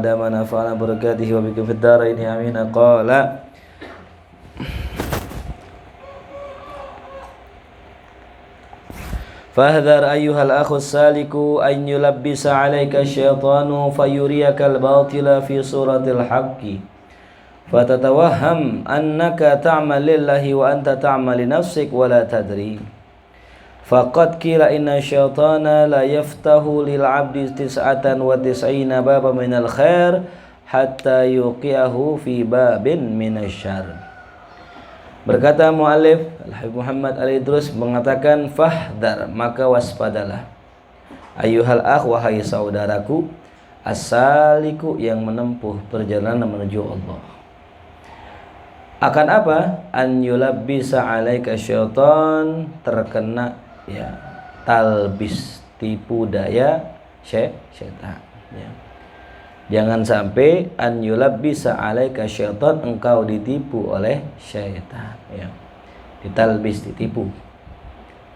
علما نفعنا بركاته وبكم في الدارين آمين. قال فاحذر أيها الأخ السالك أن يلبس عليك الشيطان فيريك الباطل في صورة الحق فتتوهم أنك تعمل لله وأنت تعمل لنفسك ولا تدري. فقد قيل إن الشيطان لا يفتح للعبد 99 بابا من الخير حتى يوقعه في باب من الشر. Berkata mu'allif Al-Habib Muhammad Al-Idrus mengatakan, fahdar, maka waspadalah, ayyuhal akh, wahai saudaraku, as-saliku, yang menempuh perjalanan menuju Allah. Akan apa? An yulabbisa alaika syaitan, terkena ya talbis, tipu daya syaitan ya. Jangan sampai an yulabbisa alaika syaitan, engkau ditipu oleh syaitan ya. Ditalbis, ditipu.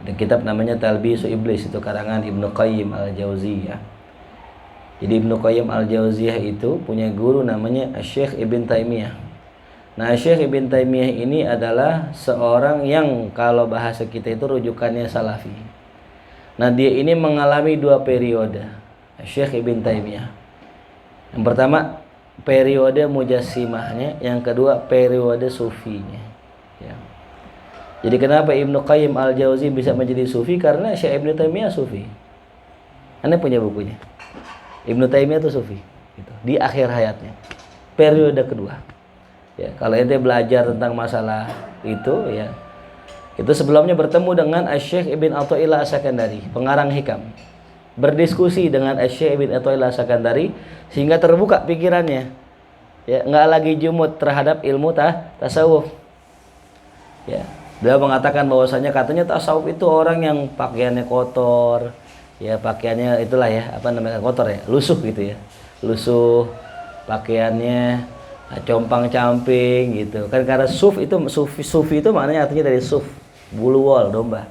Ada kitab namanya Talbisu Iblis, itu karangan Ibnu Qayyim Al-Jauziyah. Jadi Ibnu Qayyim Al-Jauziyah itu punya guru namanya Syekh Ibn Taimiyah. Nah, Syekh Ibn Taimiyah ini adalah seorang yang kalau bahasa kita itu rujukannya salafi. Nah, dia ini mengalami dua periode, Syekh Ibn Taimiyah. Yang pertama periode mujassimahnya, yang kedua periode sufinya ya. Jadi kenapa Ibnu Qayyim Al-Jauzi bisa menjadi sufi? Karena Syekh Ibnu Taimiyah sufi. Anda punya bukunya, Ibnu Taimiyah itu sufi gitu, di akhir hayatnya, periode kedua ya. Kalau ente belajar tentang masalah itu ya, itu sebelumnya bertemu dengan Syekh Ibn Athaillah As-Sakandari, pengarang Hikam, berdiskusi dengan Syekh Ibn Athaillah As-Sakandari sehingga terbuka pikirannya ya, nggak lagi jumud terhadap ilmu tasawuf ya. Dia mengatakan bahwasanya katanya tasawuf itu orang yang pakaiannya kotor ya, pakaiannya itulah ya, apa namanya, kotor ya, lusuh gitu ya, lusuh pakaiannya, compang-camping gitu kan. Karena sufi itu maknanya artinya dari suf, bulu wol, domba.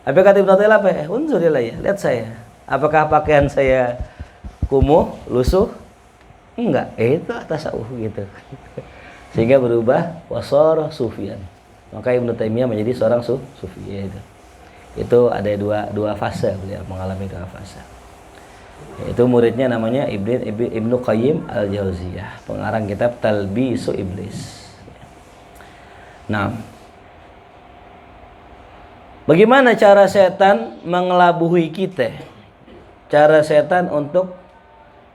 Apa kata Ibnu Athaillah? Apa? Unzurilah ya, lihat saya, apakah pakaian saya kumuh, lusuh? Enggak, itu tasawuf gitu. Sehingga berubah wasara sufian. Maka Ibnu Taimiyah menjadi seorang sufi ya itu. Itu ada dua fase, beliau mengalami dua fase. Itu muridnya namanya Ibnu Qayyim Al-Jauziyah, pengarang kitab Talbisu Iblis. Nah, bagaimana cara setan mengelabuhi kita? Cara setan untuk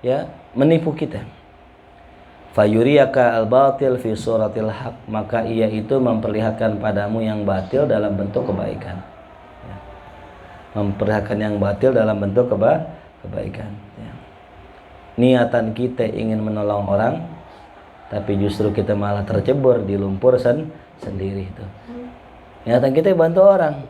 ya menipu kita. Fayuriyaka al-batil fi suratil haq, maka ia itu memperlihatkan padamu yang batil dalam bentuk kebaikan ya. Memperlihatkan yang batil dalam bentuk kebaikan ya. Niatan kita ingin menolong orang, tapi justru kita malah tercebur di lumpur sendiri itu. Niatan kita bantu orang,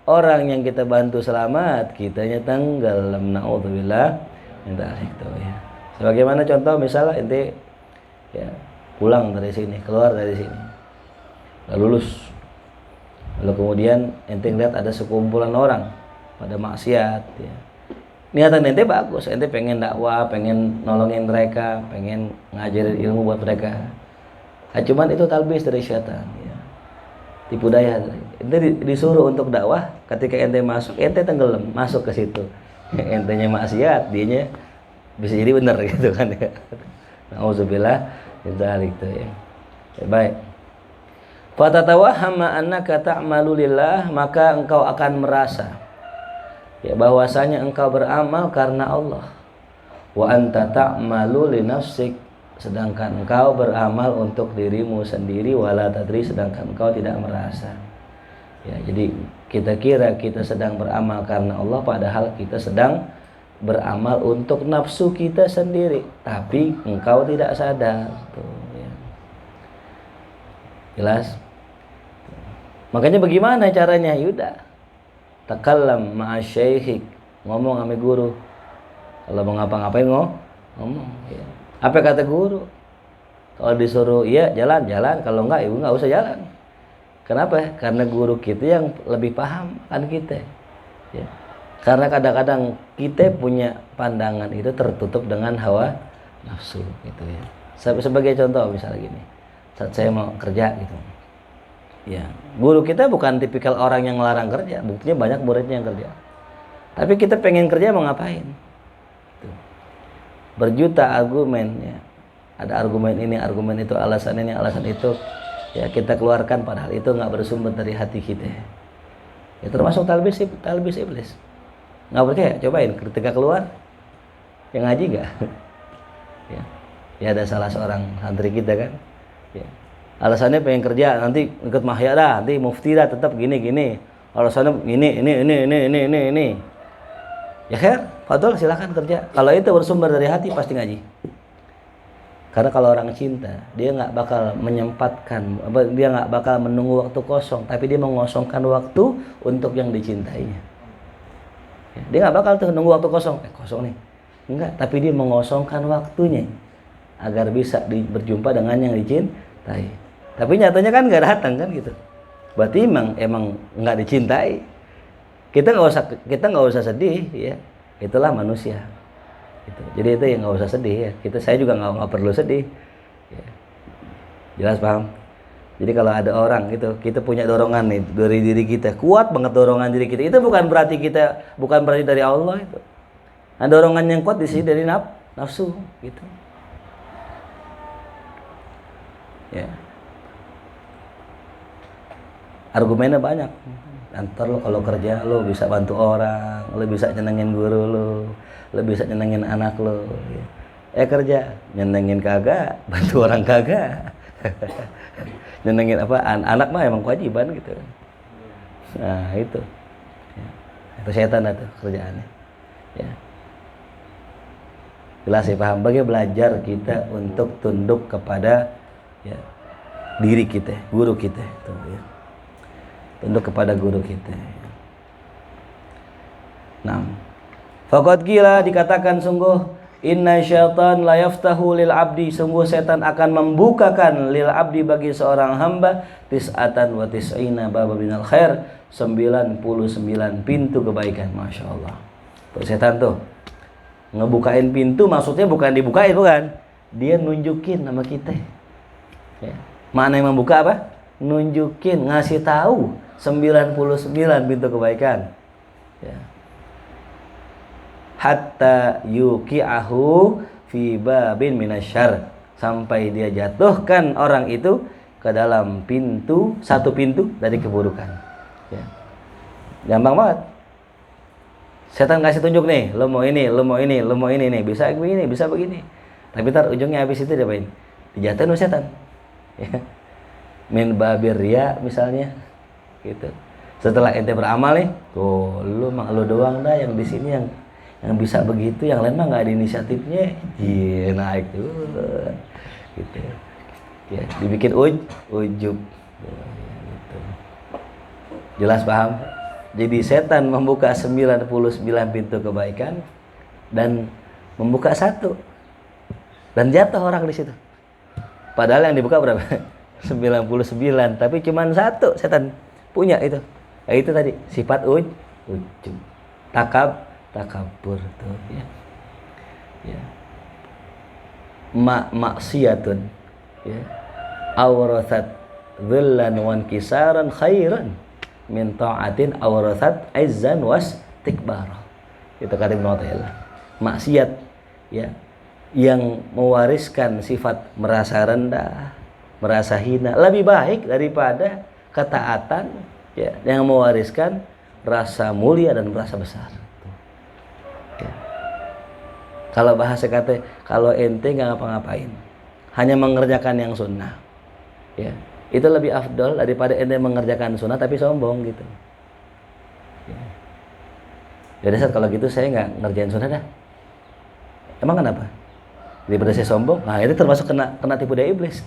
orang yang kita bantu selamat, kitanya tenggelam, naudzubillah min dzalik ya. Sebagaimana contoh misalnya ente ya pulang dari sini, keluar dari sini, lalu lulus, lalu kemudian ente lihat ada sekumpulan orang pada maksiat ya. Niatan ente bagus, ente pengen dakwah, pengen nolongin mereka, pengen ngajarin ilmu buat mereka. Nah, cuman itu talbis dari syaitan ya. Tipu daya. Ente disuruh untuk dakwah, ketika ente masuk, ente tenggelam masuk ke situ. Entenya maksiat, dianya bisa jadi benar gitu kan ya. Nauzubillah min dzalik ya. Baik. Fatatawahhama annaka ta'malu lillah, maka engkau akan merasa ya bahwasanya engkau beramal karena Allah. Wa anta ta'malu li nafsik, sedangkan engkau beramal untuk dirimu sendiri, wala tadri, sedangkan engkau tidak merasa. Ya, jadi kita kira kita sedang beramal karena Allah, padahal kita sedang beramal untuk nafsu kita sendiri, tapi engkau tidak sadar tuh ya. Jelas? Makanya bagaimana caranya? Yuda takallam ma'a syaikhik, ngomong sama guru. Kalau mau ngapa-ngapain ngomong ya. Apa kata guru? Kalau disuruh iya jalan, kalau enggak ibu enggak usah jalan. Kenapa? Karena guru kita yang lebih paham kan kita ya. Karena kadang-kadang kita punya pandangan itu tertutup dengan hawa nafsu gitu ya. Sebagai contoh misalnya gini, saat saya mau kerja gitu ya, guru kita bukan tipikal orang yang ngelarang kerja, buktinya banyak muridnya yang kerja, tapi kita pengen kerja mau ngapain gitu. Berjuta argumen ya, ada argumen ini, argumen itu, alasan ini, alasan itu ya, kita keluarkan padahal itu nggak bersumber dari hati kita ya, termasuk talbis iblis. Nggak percaya, cobain ketika keluar yang ngaji nggak ya. Ya ada salah seorang santri kita kan ya, alasannya pengen kerja, nanti ikut mahya dah, nanti mufti dah, tetap gini alasannya ini ya khair, fadol silakan kerja, kalau itu bersumber dari hati pasti ngaji. Karena kalau orang cinta dia nggak bakal menyempatkan, dia nggak bakal menunggu waktu kosong, tapi dia mengosongkan waktu untuk yang dicintainya ya, dia nggak bakal tuh nunggu waktu kosong nih enggak, tapi dia mengosongkan waktunya agar bisa berjumpa dengan yang dicintai. Tapi nyatanya kan nggak datang kan gitu. Berarti emang nggak dicintai. Kita nggak usah sedih ya. Itulah manusia. Gitu. Jadi itu yang nggak usah sedih ya. Saya juga nggak perlu sedih. Ya. Jelas paham? Jadi kalau ada orang gitu, kita punya dorongan nih dari diri kita, kuat banget dorongan diri kita. Itu bukan berarti dari Allah itu. Nah, dorongan yang kuat di sini dari nafsu gitu. Ya. Argumennya banyak. Ntar lo kalau kerja lo bisa bantu orang, lo bisa nyenengin guru lo bisa nyenengin anak lo. Ya. Kerja nyenengin kagak, bantu orang kagak. Nyenengin apa? Anak mah emang kewajiban gitu. Nah itu, ya. Itu setan itu kerjaannya. Ya. Jelas ya, paham? Bagaimana belajar kita untuk tunduk kepada ya, diri kita, guru kita itu ya. Tunduk kepada guru kita. Nah, faqad qila dikatakan sungguh inna syaitan la yaftahu lil abdi, sungguh setan akan membukakan lil abdi bagi seorang hamba tis'atan wa tis'ina baba minal khair, 99 pintu kebaikan. Masya Allah. Tuh setan tuh ngebukain pintu, maksudnya bukan dibukain, bukan, dia nunjukin nama kita ya. Mana yang membuka apa? Nunjukin, ngasih tahu 99 pintu kebaikan ya. Hatta yuqi'ahu fi babin minasyarr, sampai dia jatuhkan orang itu ke dalam satu pintu dari keburukan ya. Gampang banget. Setan kasih tunjuk nih, lo mau ini nih, bisa begini, bisa begini. Tapi ntar ujungnya habis itu diapain? Dijatuhin oleh setan. Ya. Min babir riya misalnya, gitu. Setelah ente beramal nih, tuh lu doang dah yang di sini yang bisa begitu, yang lain mah nggak ada inisiatifnya, naik tuh, gitu. Ya, dibikin ujub, gitu. Jelas paham? Jadi setan membuka 99 pintu kebaikan dan membuka satu dan jatuh orang di situ. Padahal yang dibuka berapa? 99, tapi cuma satu setan punya itu. Ya, itu tadi sifat ujub, takabur tuh ya. Ya. Maksiyatun ya. Awrasat dhillan wan kisaran khairan min ta'atin awrasat izzan was tikbar. Itu kata Ibnu Athaillah. Maksiat ya yang mewariskan sifat merasa rendah, merasa hina lebih baik daripada ketaatan ya yang mewariskan rasa mulia dan merasa besar. Ya. Kalau bahasa kata, kalau ente nggak ngapa-ngapain, hanya mengerjakan yang sunnah, ya itu lebih afdol daripada ente mengerjakan sunnah tapi sombong gitu. Ya udah, kalau gitu saya nggak ngerjain sunnah dah. Emang kenapa? Daripada saya sombong, nah itu termasuk kena tipu daya iblis.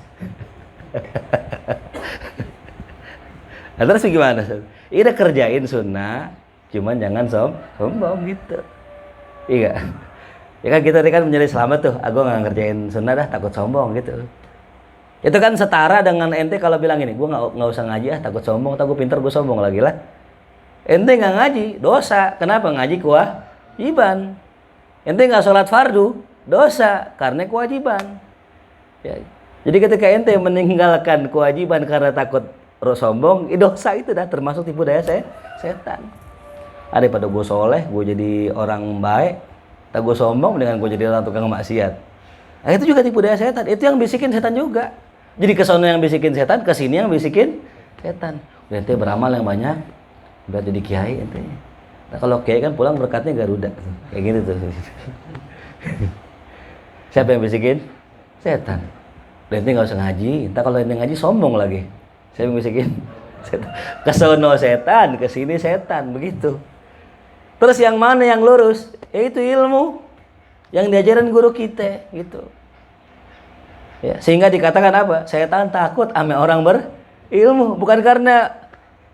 Nah, terus gimana? Ini kerjain sunnah, cuman jangan sombong gitu. Iya. Ya kan kita kan menjadi selamat tuh. Aku nggak ngerjain sunnah dah, takut sombong gitu. Itu kan setara dengan ente kalau bilang ini, gue nggak usah ngaji takut sombong, takut pinter gue sombong lagi lah. Ente nggak ngaji, dosa. Kenapa? Ngaji kewajiban. Ente nggak sholat fardu, dosa karena kewajiban. Ya. Jadi ketika ente meninggalkan kewajiban karena takut sombong, dosa itu dah termasuk tipu daya setan. Daripada gue soleh, gue jadi orang baik, tak gue sombong dengan gue jadi orang tukang maksiat. Nah, itu juga tipu daya setan. Itu yang bisikin setan juga. Jadi kesono yang bisikin setan, kesini yang bisikin setan. Udah ente beramal yang banyak, biar jadi kiai ente. Nah, kalau kiai kan pulang berkatnya Garuda, kayak gitu tuh. Siapa yang bisikin? Setan. Udah ente nggak usah ngaji. Entah kalau ente ngaji sombong lagi. Siapa yang bisikin? Setan. Kesono setan, kesini setan, begitu. Terus yang mana yang lurus? Yaitu ilmu yang diajarin guru kita, gitu. Ya, sehingga dikatakan apa? Setan takut sama orang berilmu, bukan karena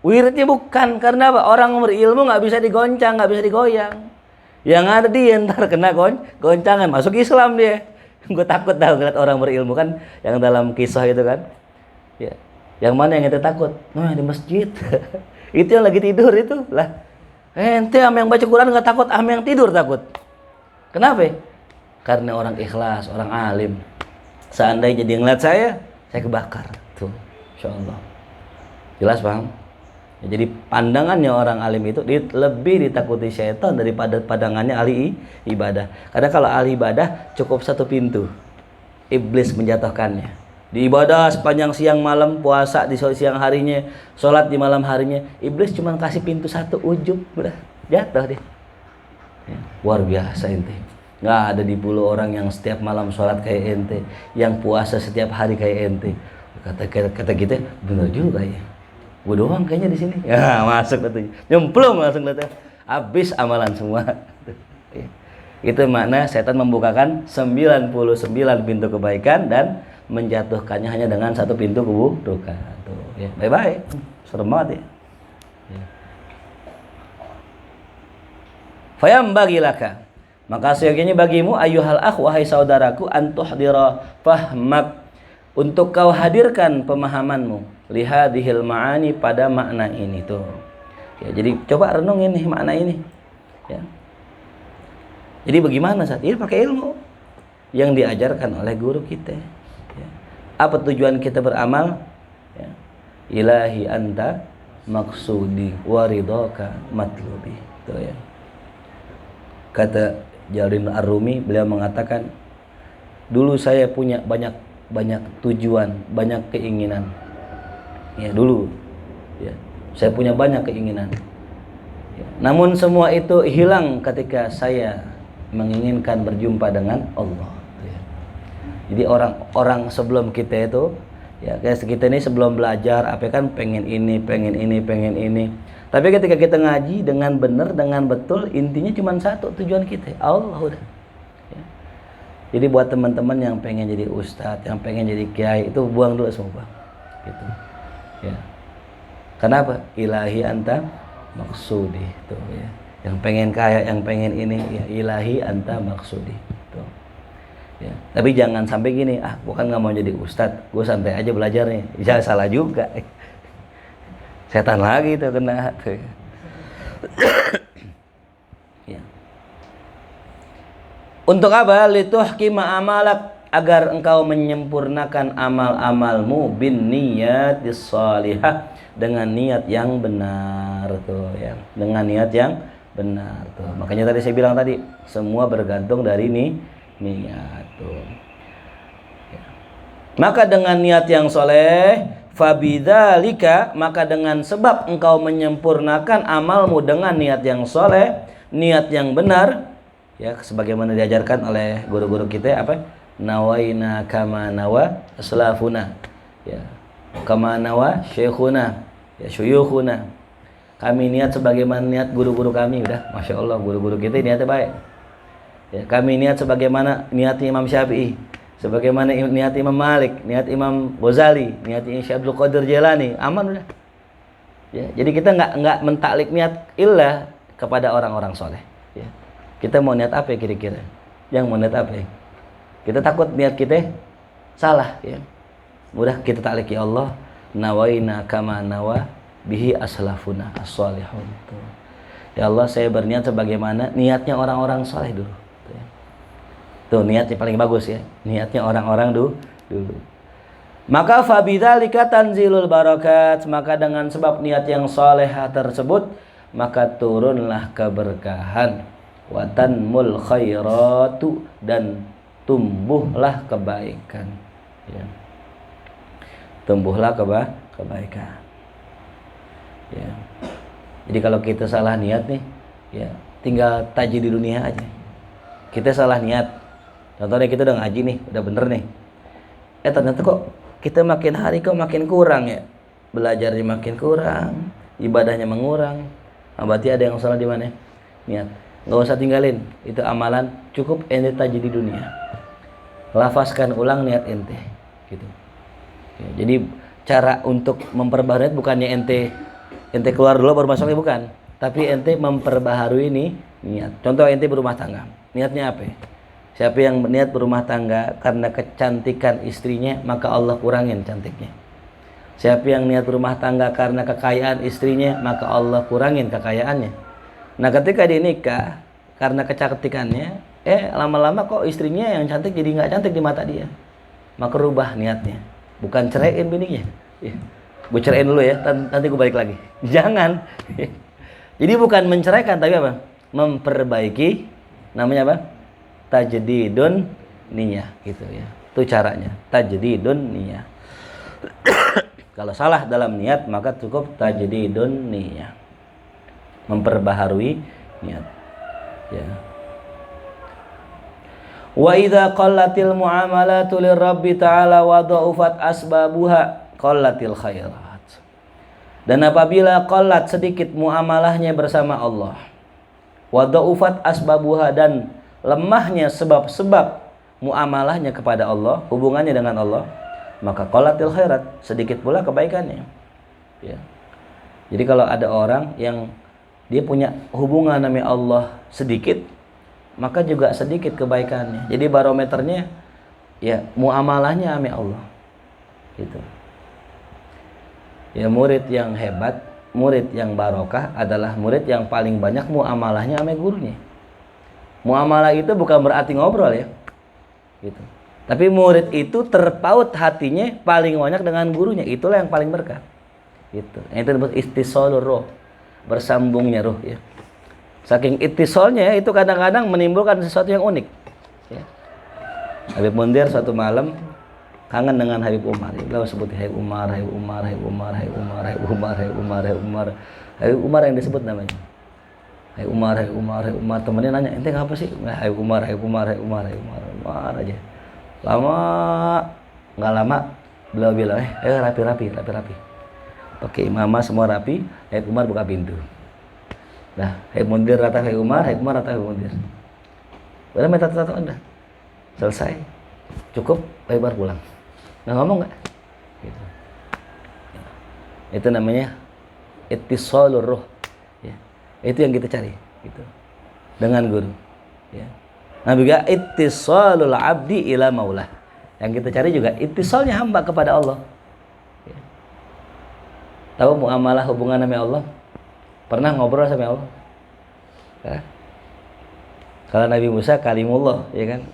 wiridnya, bukan karena apa? Orang berilmu nggak bisa digoncang, nggak bisa digoyang. Yang ada dia ntar kena goncangan, masuk Islam dia. Gue takut dah ngeliat orang berilmu kan, yang dalam kisah itu kan. Ya, yang mana yang kita takut? Nah, di masjid. Itu yang lagi tidur itu lah. Ente sama yang baca Quran nggak takut, sama yang tidur takut. Kenapa? Karena orang ikhlas, orang alim. Seandainya dia ngeliat saya kebakar. Tuh, insyaallah. Jelas bang? Ya, jadi pandangannya orang alim itu lebih ditakuti syaitan daripada pandangannya ahli ibadah. Karena kalau ahli ibadah cukup satu pintu, iblis menjatuhkannya. Di ibadah sepanjang siang malam, puasa di siang harinya, sholat di malam harinya, iblis cuma kasih pintu satu, ujub, udah jatuh deh. Ya, luar biasa ente. Nggak ada di pulau orang yang setiap malam sholat kayak ente, yang puasa setiap hari kayak ente. Kata kita bener juga ya. Gue doang kayaknya di sini. Ya masuk katanya, nyemplung langsung katanya. Habis amalan semua. Itu makna setan membukakan 99 pintu kebaikan dan menjatuhkannya hanya dengan satu pintu keburukan. Tuh, ya. Bye-bye. Serem banget ya. Fayam bagilaka. Maka seyogianya bagimu ayuhal akh, wahai saudaraku, antuhdira fahmak, untuk kau hadirkan pemahamanmu lihadihil ma'ani, pada makna ini tuh. Ya, jadi coba renungin nih makna ini. Ya. Jadi bagaimana saat ini pakai ilmu yang diajarkan oleh guru kita. Ya. Apa tujuan kita beramal? Ya. Ilahi anta maksudi waridhaka matlubi. Tuh ya. Kata Jalaluddin Ar-Rumi, beliau mengatakan, dulu saya punya banyak tujuan, banyak keinginan. Ya, dulu ya, saya punya banyak keinginan. Ya. Namun semua itu hilang ketika saya menginginkan berjumpa dengan Allah. Ya. Jadi orang-orang sebelum kita itu, ya kayak kita ini sebelum belajar, apa kan pengen ini. Tapi ketika kita ngaji dengan benar, dengan betul, intinya cuma satu tujuan kita, Allah udah. Ya. Jadi buat teman-teman yang pengen jadi ustadz, yang pengen jadi kiai, itu buang dulu semua, gitu. Ya. Kenapa? Ilahi anta maksudi, tuh ya. Yang pengen kaya, yang pengen ini, ya ilahi anta maksudi, tuh. Ya. Tapi jangan sampai gini, bukan nggak mau jadi ustadz, gue santai aja belajarnya, jangan salah juga. Setan lagi tuh kena tuh. Ya. Untuk apa? Lituhkima amalak, agar engkau menyempurnakan amal-amalmu bin niyatis shalihah, dengan niat yang benar tuh ya. Dengan niat yang benar tuh. Makanya tadi saya bilang tadi, semua bergantung dari niat tuh. Ya. Maka dengan niat yang soleh, fabidzalika, maka dengan sebab engkau menyempurnakan amalmu dengan niat yang soleh, niat yang benar, ya sebagaimana diajarkan oleh guru-guru kita, apa? Nawaina kama nawa aslafuna, ya kama nawa syekhuna, ya syuyukhuna. Kami niat sebagaimana niat guru-guru kami. Udah, masya Allah, guru-guru kita niatnya baik. Ya, kami niat sebagaimana niatnya Imam Syafi'i, sebagaimana niat Imam Malik, niat Imam Ghazali, niat Syekh Abdul Qadir Jailani, aman udah. Ya, jadi kita nggak mentaklik niat illa kepada orang-orang soleh. Ya. Kita mau niat apa ya kira-kira? Yang mau niat apa ya? Kita takut niat kita salah. Ya. Udah kita taklik, ya Allah, nawaina kama nawa bihi aslafuna as-salihun. Ya Allah, saya berniat sebagaimana niatnya orang-orang soleh dulu. Tuh niatnya paling bagus ya. Niatnya orang-orang dulu. Maka fabidzalika tanzilul barakat, maka dengan sebab niat yang salehah tersebut maka turunlah keberkahan, wa tanmul khairatu, dan tumbuhlah kebaikan. Ya. Tumbuhlah kebaikan. Ya. Jadi kalau kita salah niat nih, ya tinggal taji di dunia aja. Kita salah niat. Contohnya kita udah ngaji nih, udah bener nih. Ternyata kok kita makin hari kok makin kurang ya. Belajarnya makin kurang, ibadahnya mengurang. Nah, berarti ada yang salah di mana? Niat. Nggak usah tinggalin. Itu amalan, cukup ente taji di dunia. Lafazkan ulang niat ente. Gitu. Ya, jadi cara untuk memperbaharui bukannya ente keluar dulu baru masuknya, bukan. Tapi ente memperbaharui ini niat. Contoh ente berumah tangga. Niatnya apa? Siapa yang berniat berumah tangga karena kecantikan istrinya, maka Allah kurangin cantiknya. Siapa yang niat berumah tangga karena kekayaan istrinya, maka Allah kurangin kekayaannya. Nah, ketika dia nikah karena kecantikannya, lama-lama kok istrinya yang cantik jadi nggak cantik di mata dia. Maka rubah niatnya. Bukan ceraiin bininya. Gue ceraiin dulu ya, nanti gue balik lagi. Jangan. Jadi bukan menceraikan, tapi apa? Memperbaiki. Namanya apa? Tajdidun niyah, gitu ya. Itu caranya. Tajdidun niyah. Kalau salah dalam niat maka cukup tajdidun niyah. Memperbaharui niat. Ya. Wa idza qallatil muamalatu lirabbi ta'ala wa dha'ufat asbabuha qallatil khairat. Dan apabila qallat sedikit muamalahnya bersama Allah, wa dha'ufat asbabuha, dan lemahnya sebab-sebab muamalahnya kepada Allah, hubungannya dengan Allah, maka qallatil khairat, sedikit pula kebaikannya. Ya. Jadi kalau ada orang yang dia punya hubungan sama Allah sedikit, maka juga sedikit kebaikannya. Jadi barometernya ya muamalahnya sama Allah. Gitu. Ya, murid yang hebat, murid yang barokah adalah murid yang paling banyak muamalahnya sama gurunya. Muamalah itu bukan berarti ngobrol ya. Gitu. Tapi murid itu terpaut hatinya paling banyak dengan gurunya. Itulah yang paling berkah. Gitu. Itu disebut ittisalur ruh, bersambungnya ruh ya. Saking ittisalnya itu kadang-kadang menimbulkan sesuatu yang unik. Ya. Habib Mundir suatu malam kangen dengan Habib Umar. Beliau sebut Habib Umar, Habib Umar, Habib Umar, Habib Umar, Habib Umar, Habib Umar, Habib Umar. Habib Umar yang disebut namanya. Habib Umar, Habib Umar, Habib Umar. Temennya nanya, ente ngapa sih? Habib Umar, Habib Umar, Habib Umar, Habib Umar, Habib Umar aja. Lama, nggak lama, beliau bilang, rapi. Pakai imamah semua rapi. Habib Umar buka pintu. Nah, Habib Mundir rata Habib Umar rata Habib Mundir. Udah minta tato Anda. Selesai. Cukup, Habib Umar pulang. Nggak ngomong nggak? Gitu. Itu namanya ittisalur ruh. Ya. Itu yang kita cari. Gitu. Dengan guru. Ya. Nah, juga ittisalul abdi ila maulah. Yang kita cari juga ittisalnya hamba kepada Allah. Ya. Tahu muamalah hubungan sama Allah? Pernah ngobrol sama Allah? Ya. Kalau Nabi Musa kalimullah, ya kan?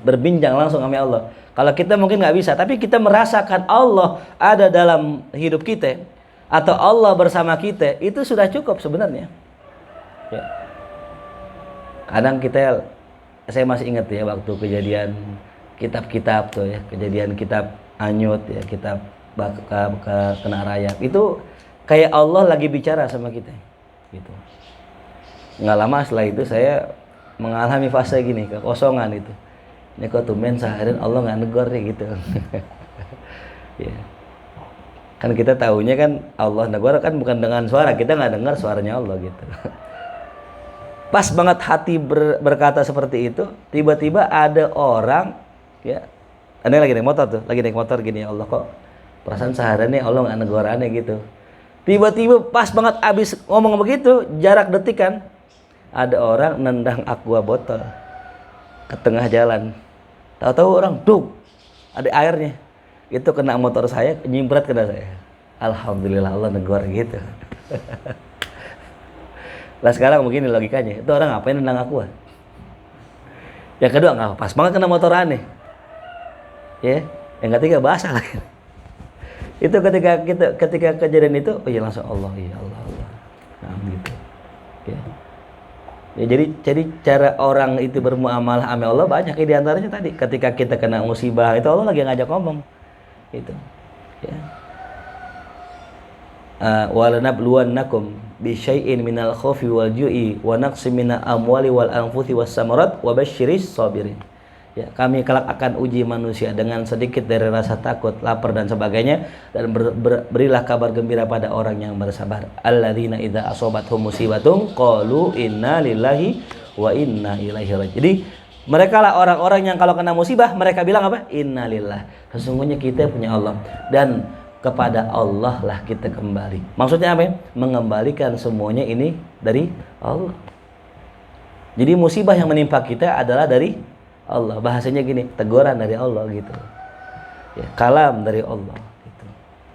Berbincang langsung sama Allah. Kalau kita mungkin nggak bisa, tapi kita merasakan Allah ada dalam hidup kita atau Allah bersama kita, itu sudah cukup sebenarnya. Ya. Kadang saya masih ingat ya waktu kejadian kitab-kitab tuh ya, kejadian kitab Anyut ya, kitab kena rayap. Itu kayak Allah lagi bicara sama kita. Gitu. Nggak lama setelah itu saya mengalami fase gini, kekosongan itu. Ini kok tumben seharian Allah nggak negor nih gitu. Ya. Kan kita tahunya kan Allah negor kan bukan dengan suara, kita nggak dengar suaranya Allah gitu. Pas banget hati berkata seperti itu, tiba-tiba ada orang ya, ada lagi naik motor gini, ya Allah kok perasaan seharian nih Allah nggak negor aneh gitu. Tiba-tiba pas banget abis ngomong begitu, jarak detik kan, ada orang nendang aqua botol ke tengah jalan. Tahu-tahu orang ada airnya. Itu kena motor saya, nyimprat kena saya. Alhamdulillah Allah negor gitu. Lah sekarang begini logikanya, itu orang ngapain nendang aqua? Yang kedua nggak pas banget kena motor aneh. Ya. Yang ketiga basah lagi. Itu ketika kejadian itu, oh iya langsung Allah, iya Allah, Allah. Nah, gitu. Ya. Ya, jadi cara orang itu bermuamalah sama Allah banyak di antaranya tadi. Ketika kita kena musibah itu Allah lagi ngajak ngomong. Gitu. Ya. Walanabluwannakum bisyai'in minal khaufi wal ju'i wa naqsim minal amwali wal anfusi was samarat wa basyiris sabirin. Ya, kami kelak akan uji manusia dengan sedikit dari rasa takut, lapar dan sebagainya, dan berilah kabar gembira pada orang yang bersabar. Alladzina idza asobathum musibatun qalu inna lillahi wa inna ilaihi raji'un. Jadi mereka lah orang-orang yang kalau kena musibah mereka bilang apa? Innalillah. Sesungguhnya kita punya Allah dan kepada Allah lah kita kembali. Maksudnya apa? Mengembalikan semuanya ini dari Allah. Jadi musibah yang menimpa kita adalah dari Allah. Bahasanya gini, teguran dari Allah gitu. Ya, kalam dari Allah gitu.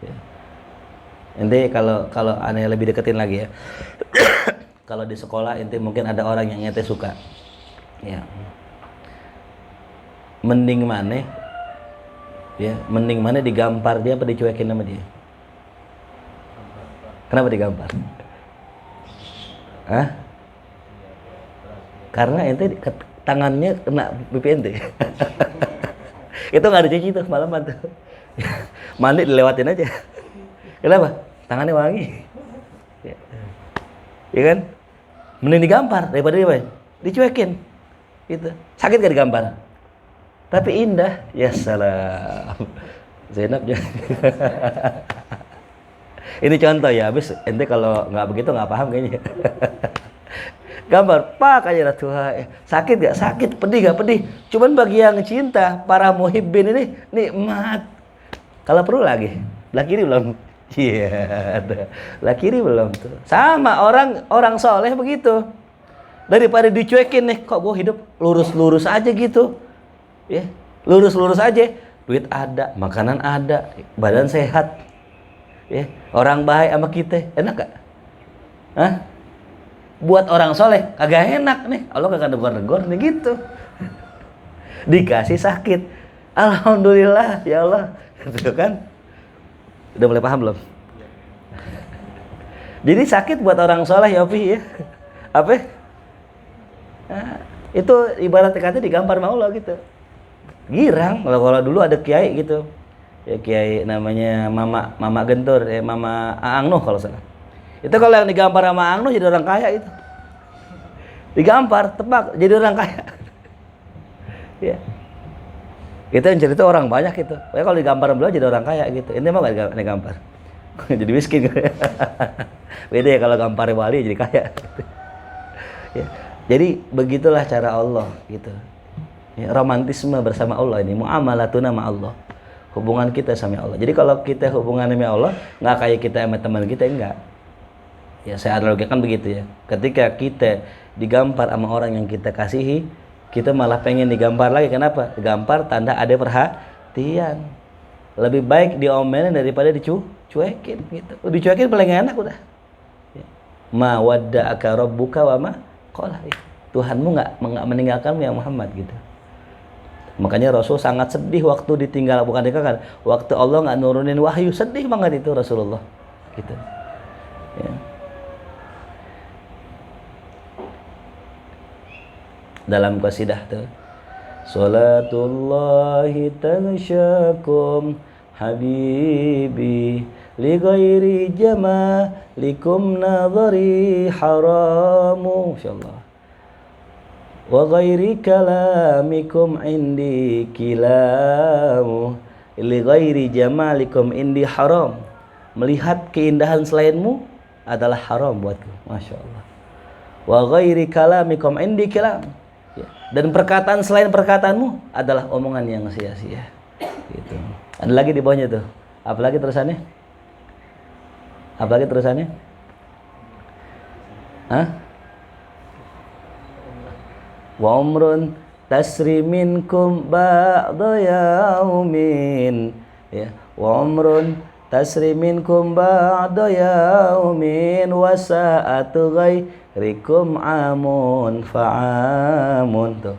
Ya. Ente kalau aneh lebih deketin lagi ya. Kalau di sekolah ente mungkin ada orang yang ente suka. Ya. Mending mana? Ya, mending mana digampar dia apa dicuekin sama dia? Kenapa digampar? Hah? Karena ente tangannya kena pipi ente. Itu nggak dicuci tuh malaman tuh. Mandi dilewatin aja. Kenapa? Tangannya wangi. Ya kan? Mending digampar daripada dicuekin. Gitu. Sakit gak digampar? Tapi indah. Ya salam. Zainab ya. Ini contoh ya. Habis ente kalau nggak begitu nggak paham kayaknya. Gambar pak aja Tuhan. Sakit gak? Sakit. Pedih gak? Pedih. Cuman bagi yang cinta, para muhibbin ini nikmat. Kalau perlu lagi. Belah kiri belum? Iya, ada. Belah kiri belum tuh. Sama orang soleh begitu. Daripada dicuekin nih, kok gua hidup lurus-lurus aja gitu. Ya, lurus-lurus aja. Duit ada, makanan ada, badan sehat. Ya, orang baik sama kita. Enak gak? Hah? Buat orang soleh kagak enak nih, Allah kagak negor-negor nih gitu. Dikasih sakit, alhamdulillah ya Allah, gitu kan? Udah mulai paham belum? Jadi sakit buat orang soleh ya Pi ya. Apa? Nah, itu ibarat kata digampar sama Allah gitu. Girang kalau dulu ada kiai gitu, ya kiai namanya Mama Gentur, Mama Aang Nuh kalau salah. Itu kalau yang digampar sama Angno jadi orang kaya itu. Digampar, tebak, jadi orang kaya. Ya. Itu yang cerita orang banyak itu. Pokoknya kalau digampar beliau jadi orang kaya gitu. Ini mah gak digampar. Jadi miskin. Beda ya kalau gampar wali jadi kaya. Ya. Jadi begitulah cara Allah gitu. Ya, romantisme bersama Allah ini, muamalatuna sama Allah. Hubungan kita sama Allah. Jadi kalau kita hubungan sama Allah, nggak kayak kita sama teman kita, enggak. Ya saya analogikan begitu ya. Ketika kita digampar sama orang yang kita kasihi, kita malah pengen digampar lagi. Kenapa? Digampar tanda ada perhatian. Lebih baik diomelin daripada dicuekin gitu. Dicuekin paling enak udah. Ya. Ma wadda'aka rabbuka wa ma qala. Tuhanmu enggak meninggalkanmu ya Muhammad gitu. Makanya Rasul sangat sedih waktu ditinggal, bukan ditinggalkan, waktu Allah enggak nurunin wahyu, sedih banget itu Rasulullah gitu. Ya. Dalam qasidah tuh, salatullahi tansyakum habibi li ghairi jamalikum nadhari haramu insyaallah wa ghairi kalamikum indi kilamu li ghairi jamalikum indi haram. Melihat keindahan selainmu adalah haram buatku. Masya Allah. Wa ghairi kalamikum indi kilam. Ya. Dan perkataan selain perkataanmu adalah omongan yang sia-sia. Gitu. Ada lagi di bawahnya tuh. Apalagi terusannya? Apalagi terusannya? Hah? Wa umrun tasri minkum ba'da yaumin. Ya. Wa umrun tasri minkum ba'da yaumin wa sa'atu ghairikum amun fa'amun tuh.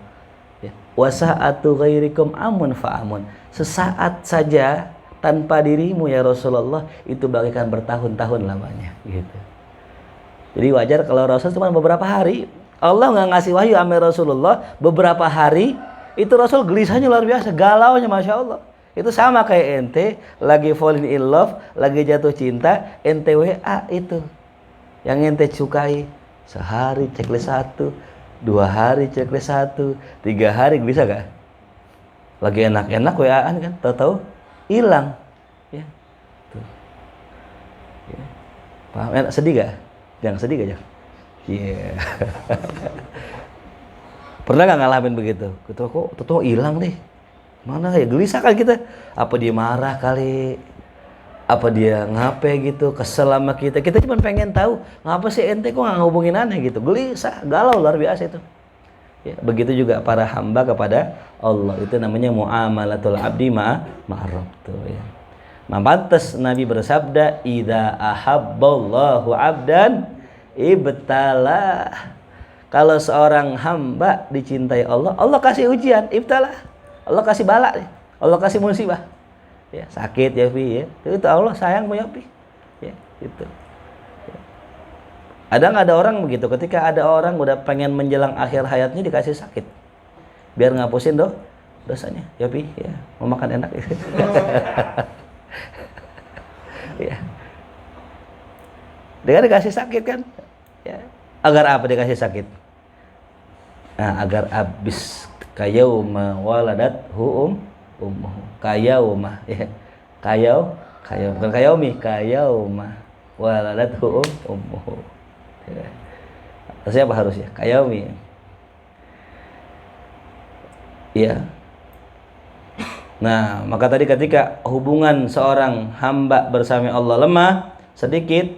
Ya. wa sa'atu ghairikum amun fa amun. Sesaat saja tanpa dirimu ya Rasulullah itu bagaikan bertahun-tahun lamanya gitu. Jadi wajar kalau Rasul cuma beberapa hari. Allah nggak ngasih wahyu sama Rasulullah beberapa hari, itu Rasul gelisahnya luar biasa, galaunya Masya Allah. Itu sama kayak ente lagi falling in love, lagi jatuh cinta, ente WA itu yang ente sukai, sehari checklist 1, 2 hari checklist 1, 3 hari bisa gak? Lagi enak-enak WA-an kan, tahu-tahu hilang ya. Tuh. Ya. Paham? Enak, sedih gak? Jangan sedih gak? Jangan. Iya. Pernah gak ngalamin begitu? Kita kok hilang deh. Mana ya, gelisah kan kita. Apa dia marah kali? Apa dia ngape gitu, kesel sama kita. Kita cuma pengen tahu, ngapa sih ente kok gak ngehubungin aneh gitu. Gelisah, galau luar biasa itu ya. Begitu juga para hamba kepada Allah. Itu namanya muamalatul abdi ma'arrab tuh ya. Pantes Nabi bersabda, idza ahabballahu abdan ibtalah. Kalau seorang hamba dicintai Allah, Allah kasih ujian, ibtalah. Allah kasih bala, Allah kasih musibah. Ya, sakit ya Pi ya. Itu Allah sayang ya Pi. Ya, gitu. Ya. Ada nggak ada orang begitu, ketika ada orang udah pengen menjelang akhir hayatnya dikasih sakit. Biar ngapusin dosanya, ya Pi, ya. Mau makan enak. Ya. Dia dikasih sakit kan ya. Agar apa dikasih sakit? Nah, agar habis kayauma waladathu ummuhu. Kayauma ya. Bukan kayaumi, kayauma waladathu ummuhu. Ya. Terusnya apa harusnya? Kayaumi. Ya. Nah, maka tadi ketika hubungan seorang hamba bersama Allah lemah sedikit,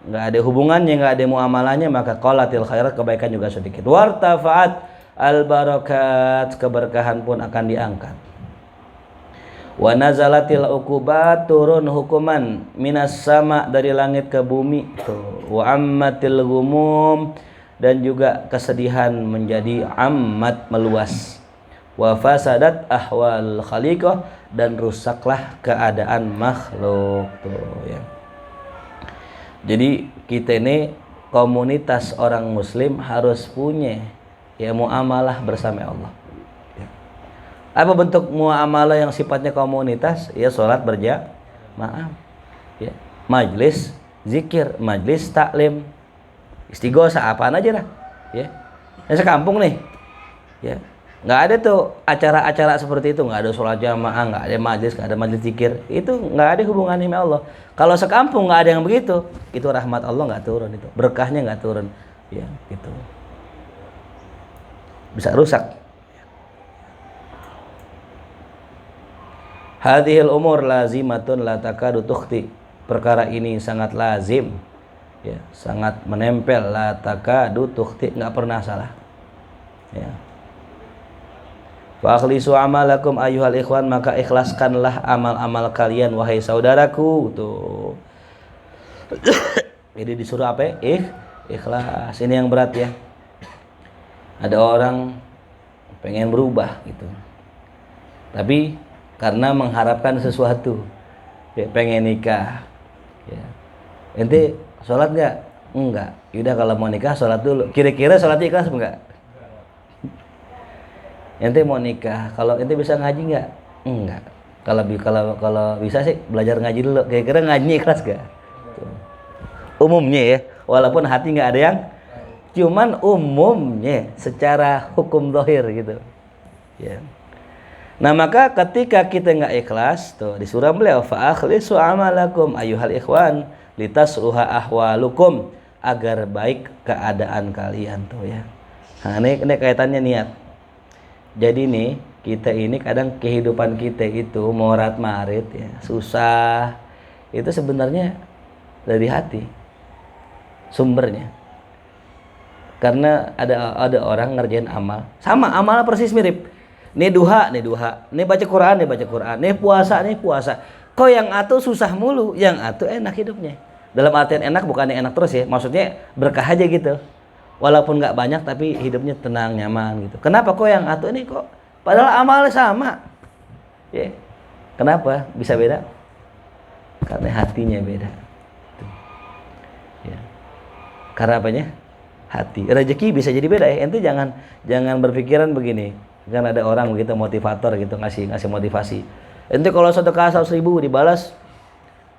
nggak ada hubungannya, nggak ada muamalahnya, maka qalatil khairat, kebaikan juga sedikit. Wartafa'at al barakat, keberkahan pun akan diangkat. Wa nazalatil uqubat, turun hukuman minas sama, dari langit ke bumi tuh. Wa ammatil ghumum, dan juga kesedihan menjadi ammat, meluas. Wa fasadat ahwal khaliqah, dan rusaklah keadaan makhluk tuh ya. Jadi kita ini komunitas orang muslim harus punya ya muamalah bersama Allah ya. Apa bentuk muamalah yang sifatnya komunitas? Ya sholat berjamaah ya, majlis zikir, majlis taklim, istighosah, apaan aja lah ya. Yang sekampung nih ya, nggak ada tuh acara-acara seperti itu, nggak ada sholat jamaah, nggak ada majlis, nggak ada majlis zikir, itu nggak ada hubungannya sama Allah. Kalau sekampung nggak ada yang begitu, itu rahmat Allah nggak turun, itu berkahnya nggak turun ya gitu, bisa rusak. Hadhil umur lazimatun la takadu tukhti, perkara ini sangat lazim ya, sangat menempel, la takadu tukhti, nggak pernah salah ya. Fa akhlisu amalakum ayyuhal ikhwan, maka ikhlaskanlah amal-amal kalian wahai saudaraku tuh. Jadi disuruh apa? Ikhlas. Ini yang berat ya. Ada orang pengen berubah gitu, tapi karena mengharapkan sesuatu ya, pengen nikah ya. Ente sholat nggak? Enggak. Yaudah kalau mau nikah sholat dulu. Kira-kira sholatnya ikhlas enggak? Ente mau nikah, kalau ente bisa ngaji nggak? Enggak. Kalau bisa sih belajar ngaji dulu. Kira-kira ngaji ikhlas gak? Umumnya ya, walaupun hati nggak ada yang, cuman umumnya secara hukum zahir gitu. Ya. Nah maka ketika kita nggak ikhlas, tuh disuruh beliau fa akhlisu amalakum ayyuhal ikhwan litasruha ahwalukum, agar baik keadaan kalian tuh ya. Nah ini kaitannya niat. Jadi nih kita ini kadang kehidupan kita itu morat marit ya, susah, itu sebenarnya dari hati sumbernya. Karena ada orang ngerjain amal sama, amal persis mirip. Nih duha, nih baca Quran, nih puasa. Kok yang atuh susah mulu, yang atuh enak hidupnya. Dalam artian enak bukannya enak terus ya, maksudnya berkah aja gitu. walaupun nggak banyak tapi hidupnya tenang, nyaman gitu. Kenapa kok yang atuh ini kok padahal amalnya sama? Ya. Kenapa bisa beda? Karena hatinya beda. Ya. Karena apanya? Hati. Rezeki bisa jadi beda ya. Ente jangan berpikiran begini. Kan ada orang begitu motivator gitu ngasih motivasi. Ente kalau sedekah 100.000 dibalas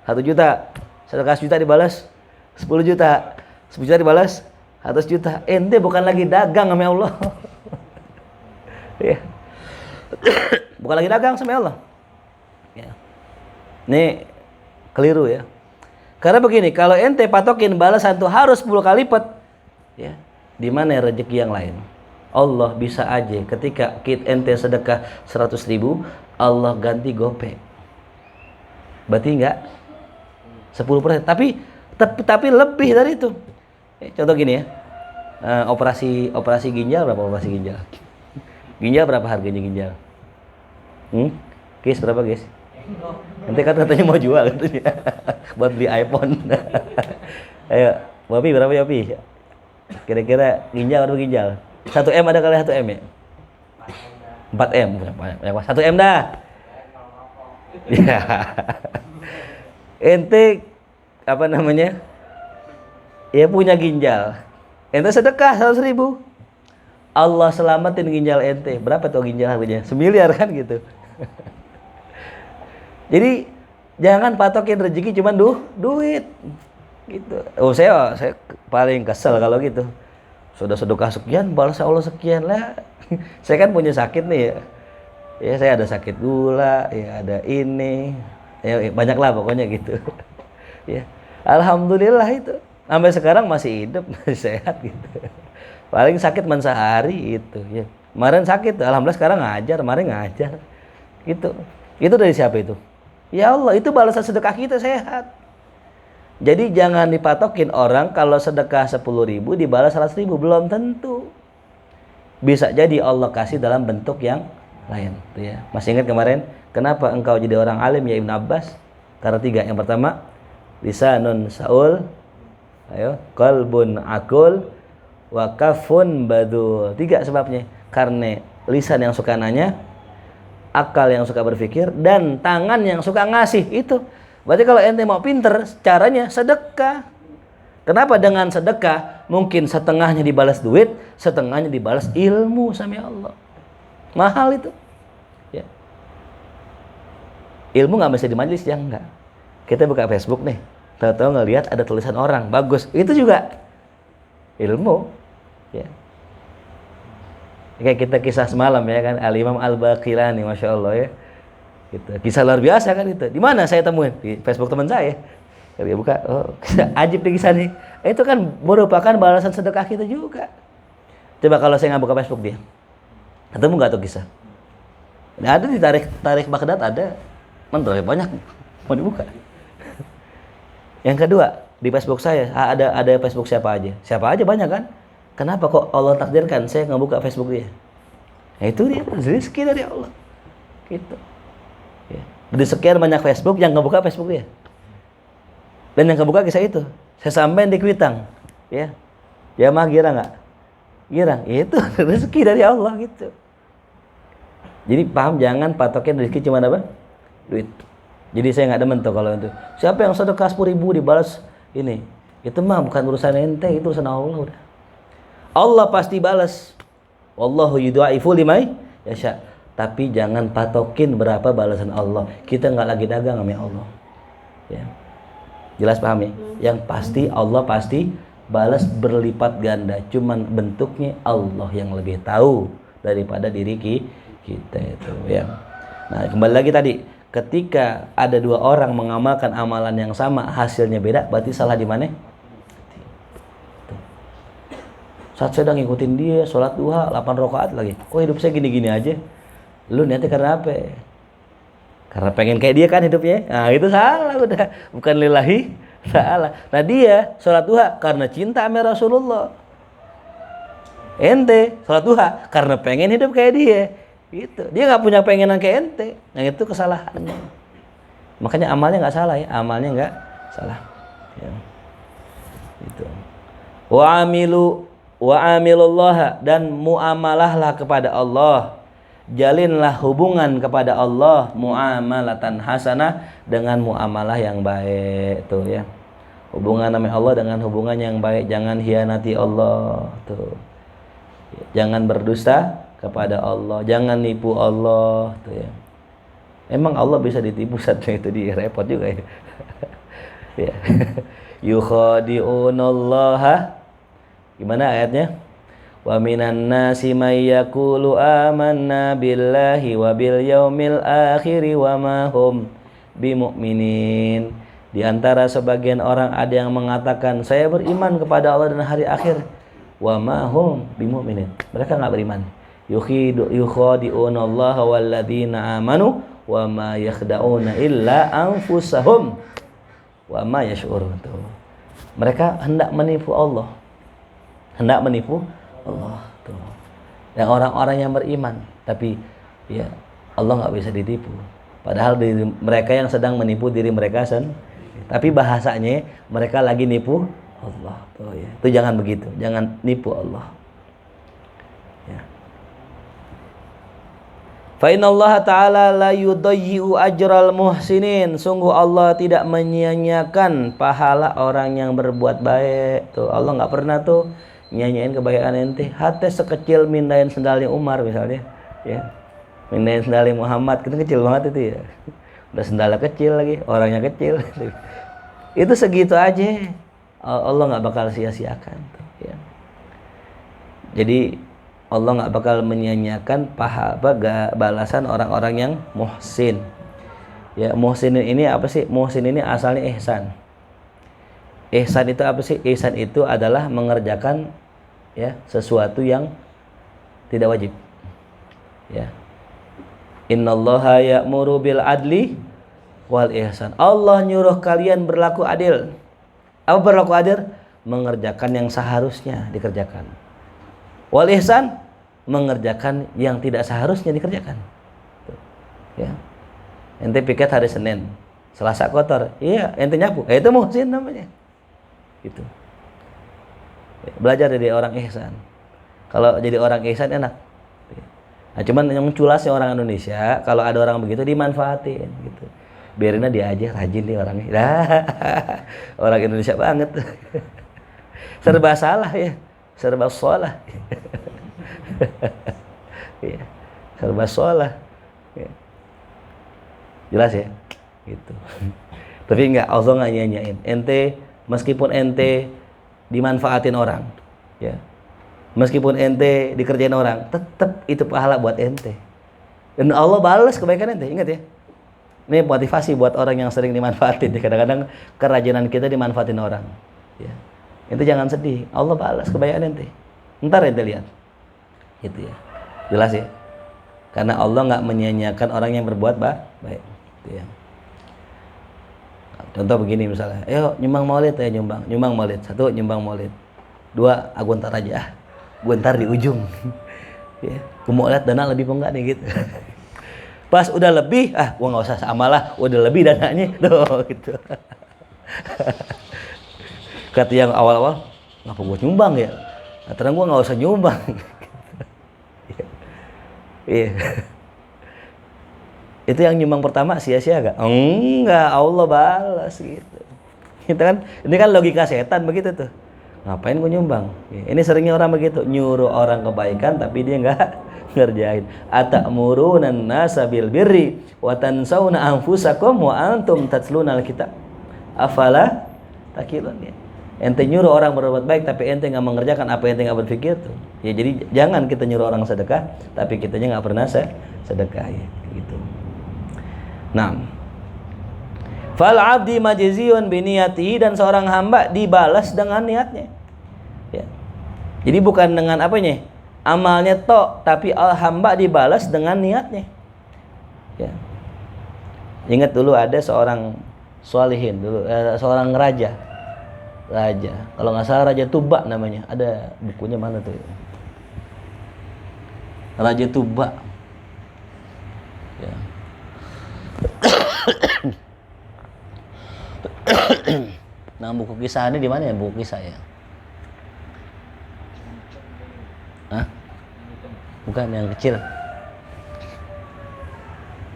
1 juta. Sedekah 1 juta dibalas 10 juta. 10 juta dibalas 100 juta. Ente bukan lagi dagang sama Allah. Ya. Bukan lagi dagang sama Allah. Ya. Ini keliru ya. Karena begini, kalau ente patokin balasan tuh harus 10 kali lipat, ya. Di mana rezeki yang lain? Allah bisa aja ketika ente sedekah 100.000, Allah ganti gope. Berarti enggak 10%, tapi lebih dari itu. Contoh gini ya. Operasi ginjal berapa operasi ginjal? Ginjal berapa harganya ginjal? Guys, berapa guys? Nanti kan katanya mau jual katanya. Buat beli iPhone. Ayo, Wapi berapa ya, Wapi? Kira-kira ginjal atau ginjal? 1M ada kali 1M ya? 4M. 1M dah. Ya. Ente apa namanya? Ya punya ginjal. Ente sedekah 100.000. Allah selamatin ginjal ente. Berapa tuh ginjal harganya? 1 miliar kan gitu. Jadi jangan patokin rezeki cuma duit gitu. Oh saya paling kesel kalau gitu. Sudah sedekah sekian balas Allah sekian lah. Saya kan punya sakit nih ya. Ya saya ada sakit gula, ya ada ini. Ya banyak lah pokoknya gitu. Ya. Alhamdulillah itu. Sampai sekarang masih hidup, masih sehat gitu. Paling sakit sehari itu ya. Kemarin sakit, alhamdulillah sekarang ngajar, kemarin ngajar. Gitu. Itu dari siapa itu? Ya Allah, itu balasan sedekah kita sehat. Jadi jangan dipatokin orang kalau sedekah 10.000 dibalas 100.000, belum tentu. Bisa jadi Allah kasih dalam bentuk yang lain. Ya. Masih ingat kemarin, kenapa engkau jadi orang alim ya Ibn Abbas? Karena 3. Yang pertama, lisanun saul, qalbun akul, wa kafun badul. 3 sebabnya. Karena lisan yang suka nanya, akal yang suka berpikir, dan tangan yang suka ngasih. Itu berarti kalau ente mau pinter caranya sedekah. Kenapa? Dengan sedekah mungkin setengahnya dibalas duit, setengahnya dibalas ilmu sama Allah. Mahal itu ya. Ilmu nggak mesti di majelis ya, enggak. Kita buka Facebook nih, tahu-tahu ngelihat ada tulisan orang bagus, itu juga ilmu ya. Kayak kita kisah semalam ya kan, Al-Imam Al-Baqilani, Masya Allah ya. Gitu. Kisah luar biasa kan itu. Di mana saya temuin? Di Facebook teman saya. Dia buka, oh ajib nih kisah nih. Itu kan merupakan balasan sedekah kita juga. Coba kalau saya nggak buka Facebook dia, ketemu nggak tuh kisah? Ada di tarikh Baghdad ada, menteri banyak mau dibuka. Yang kedua di Facebook saya ada Facebook siapa aja banyak kan? Kenapa kok Allah takdirkan saya nggak buka Facebook dia? Nah, itu dia rezeki dari Allah. Gitu. Ya. Dari sekian banyak Facebook yang nggak buka Facebook dia. Dan yang kebuka kisah itu. Saya sampein di Kuitang. Ya. Ya mah gira nggak? Gira. Itu rezeki dari Allah gitu. Jadi paham, jangan patokin rezeki cuma apa? Duit. Jadi saya nggak demen tuh kalau itu. Siapa yang sedekah 10.000 dibalas ini? Itu mah bukan urusan ente, itu urusan Allah udah. Allah pasti balas. Wallahu yudha'ifu liman yasha. Tapi jangan patokin berapa balasan Allah. Kita nggak lagi dagang sama Allah. Ya. Jelas paham ya? Yang pasti Allah pasti balas berlipat ganda. Cuman bentuknya Allah yang lebih tahu daripada diri kita itu ya. Nah, kembali lagi tadi, ketika ada 2 orang mengamalkan amalan yang sama, hasilnya beda, berarti salah di mana? Saat saya udah ngikutin dia, sholat duha, 8 rakaat lagi. Kok hidup saya gini-gini aja? Lu niatnya karena apa? Karena pengen kayak dia kan hidupnya. Nah itu salah udah. Bukan lillahi, salah. Nah dia sholat duha karena cinta sama Rasulullah. Ente sholat duha karena pengen hidup kayak dia. Gitu. Dia gak punya pengenan kayak ente. Yang itu kesalahannya. Makanya amalnya gak salah ya. Amalnya gak salah. Ya. Gitu. Wa amilu Wa amilullah, dan muamalahlah kepada Allah. Jalinlah hubungan kepada Allah muamalatan hasanah, dengan muamalah yang baik tuh ya. Hubungan sama Allah dengan hubungan yang baik, jangan hianati Allah tuh. Jangan berdusta kepada Allah, jangan nipu Allah tuh ya. Emang Allah bisa ditipu, satu itu di repot juga ya. Ya. Yukhadi'unallaha, gimana ayatnya? Wa minan nasi may yaqulu amanna billahi wa bil yaumil akhir wa ma hum bimu'minin. Di antara sebagian orang ada yang mengatakan saya beriman kepada Allah dan hari akhir, wa ma hum bimu'minin. Mereka enggak beriman. Yukhadi'unallaha walladzina amanu wa ma yakhda'una illa anfusahum wa ma yash'urun. Mereka hendak menipu Allah. Hendak menipu Allah tuh. Yang orang-orang yang beriman, tapi ya Allah nggak bisa ditipu. Padahal diri mereka yang sedang menipu diri mereka tapi bahasanya mereka lagi nipu Allah tuh ya. Itu jangan begitu, jangan nipu Allah. Ya. Fa innallaha ta'ala la yudayyi'u ajral muhsinin. Sungguh Allah tidak menyia-nyiakan pahala orang yang berbuat baik. Tuh Allah nggak pernah tuh nyanyiin kebaikan ente. Hati sekecil mindahin sendalnya Umar misalnya, ya. Mindahin sendalnya Muhammad, kan kecil banget itu ya. Udah sendalnya kecil lagi, orangnya kecil. Itu segitu aja. Allah nggak bakal sia-siakan tuh, ya. Jadi Allah nggak bakal menyia-nyiakan balasan orang-orang yang muhsin. Ya, muhsin ini apa sih? Muhsin ini asalnya ihsan. Ihsan itu apa sih? Ihsan itu adalah mengerjakan ya sesuatu yang tidak wajib. Ya. Innallaha ya'muru bil adli wal ihsan. Allah nyuruh kalian berlaku adil. Apa berlaku adil? Mengerjakan yang seharusnya dikerjakan. Wal ihsan, mengerjakan yang tidak seharusnya dikerjakan. Ya. Ente piket hari Senin, Selasa kotor. Iya, ente nyapu. Itu muhsin namanya. Gitu. Belajar dari orang ihsan. Kalau jadi orang ihsan enak. Nah, cuman yang culasnya orang Indonesia, kalau ada orang begitu dimanfaatin gitu. Biarinnya dia aja rajin nih orangnya. Nah, orang Indonesia banget. Serba salah ya. Serba salah. Ya, serba salah. Ya. Jelas ya? Gitu. Tapi enggak, Allah enggak nyanyain. Ente meskipun ente dimanfaatin orang, ya. Meskipun ente dikerjain orang, tetap itu pahala buat ente. Dan Allah balas kebaikan ente, ingat ya. Ini motivasi buat orang yang sering dimanfaatin. Kadang-kadang kerajinan kita dimanfaatin orang. Ya. Ente jangan sedih, Allah balas kebaikan ente. Ntar ente lihat. Gitu ya. Jelas ya. Karena Allah nggak menyia-nyiakan orang yang berbuat baik. Gitu ya. Contoh begini misalnya, ayo nyumbang maulid ya, nyumbang maulid. 1, nyumbang maulid. 2, aku ntar aja. Gue ntar di ujung. Ya, gue mau lihat dana lebih enggak nih gitu. Pas udah lebih, gue nggak usah sama lah, udah lebih dananya, tuh gitu. Kata yang awal-awal, ngapa gue nyumbang ya? Nah, terang gue nggak usah nyumbang. Iya. Itu yang nyumbang pertama sia-sia gak? Enggak, Allah balas gitu. Kita kan, ini kan logika setan begitu tuh. Ngapain gue nyumbang? Ini seringnya orang begitu, nyuruh orang kebaikan tapi dia nggak ngerjain. Atamuruna nasa bil birri wa tansawna anfusakum wa antum tatluna alkitab. Afala takilun ya. Ente nyuruh orang berbuat baik tapi ente nggak mengerjakan apa ente nggak berpikir tuh. Ya jadi jangan kita nyuruh orang sedekah tapi kitanya nggak pernah sedekah ya gitu. Nah, fal abdi majziyun biniyatihi, dan seorang hamba dibalas dengan niatnya. Ya. Jadi bukan dengan apanya? Amalnya tok, tapi hamba dibalas dengan niatnya. Ya. Ingat dulu ada seorang sholihin dulu, seorang raja. Kalau nggak salah Raja Tuba namanya. Ada bukunya mana tuh? Raja Tuba. Ya. Nah, buku kisah ini di mana ya buku kisah ya? bukan yang kecil.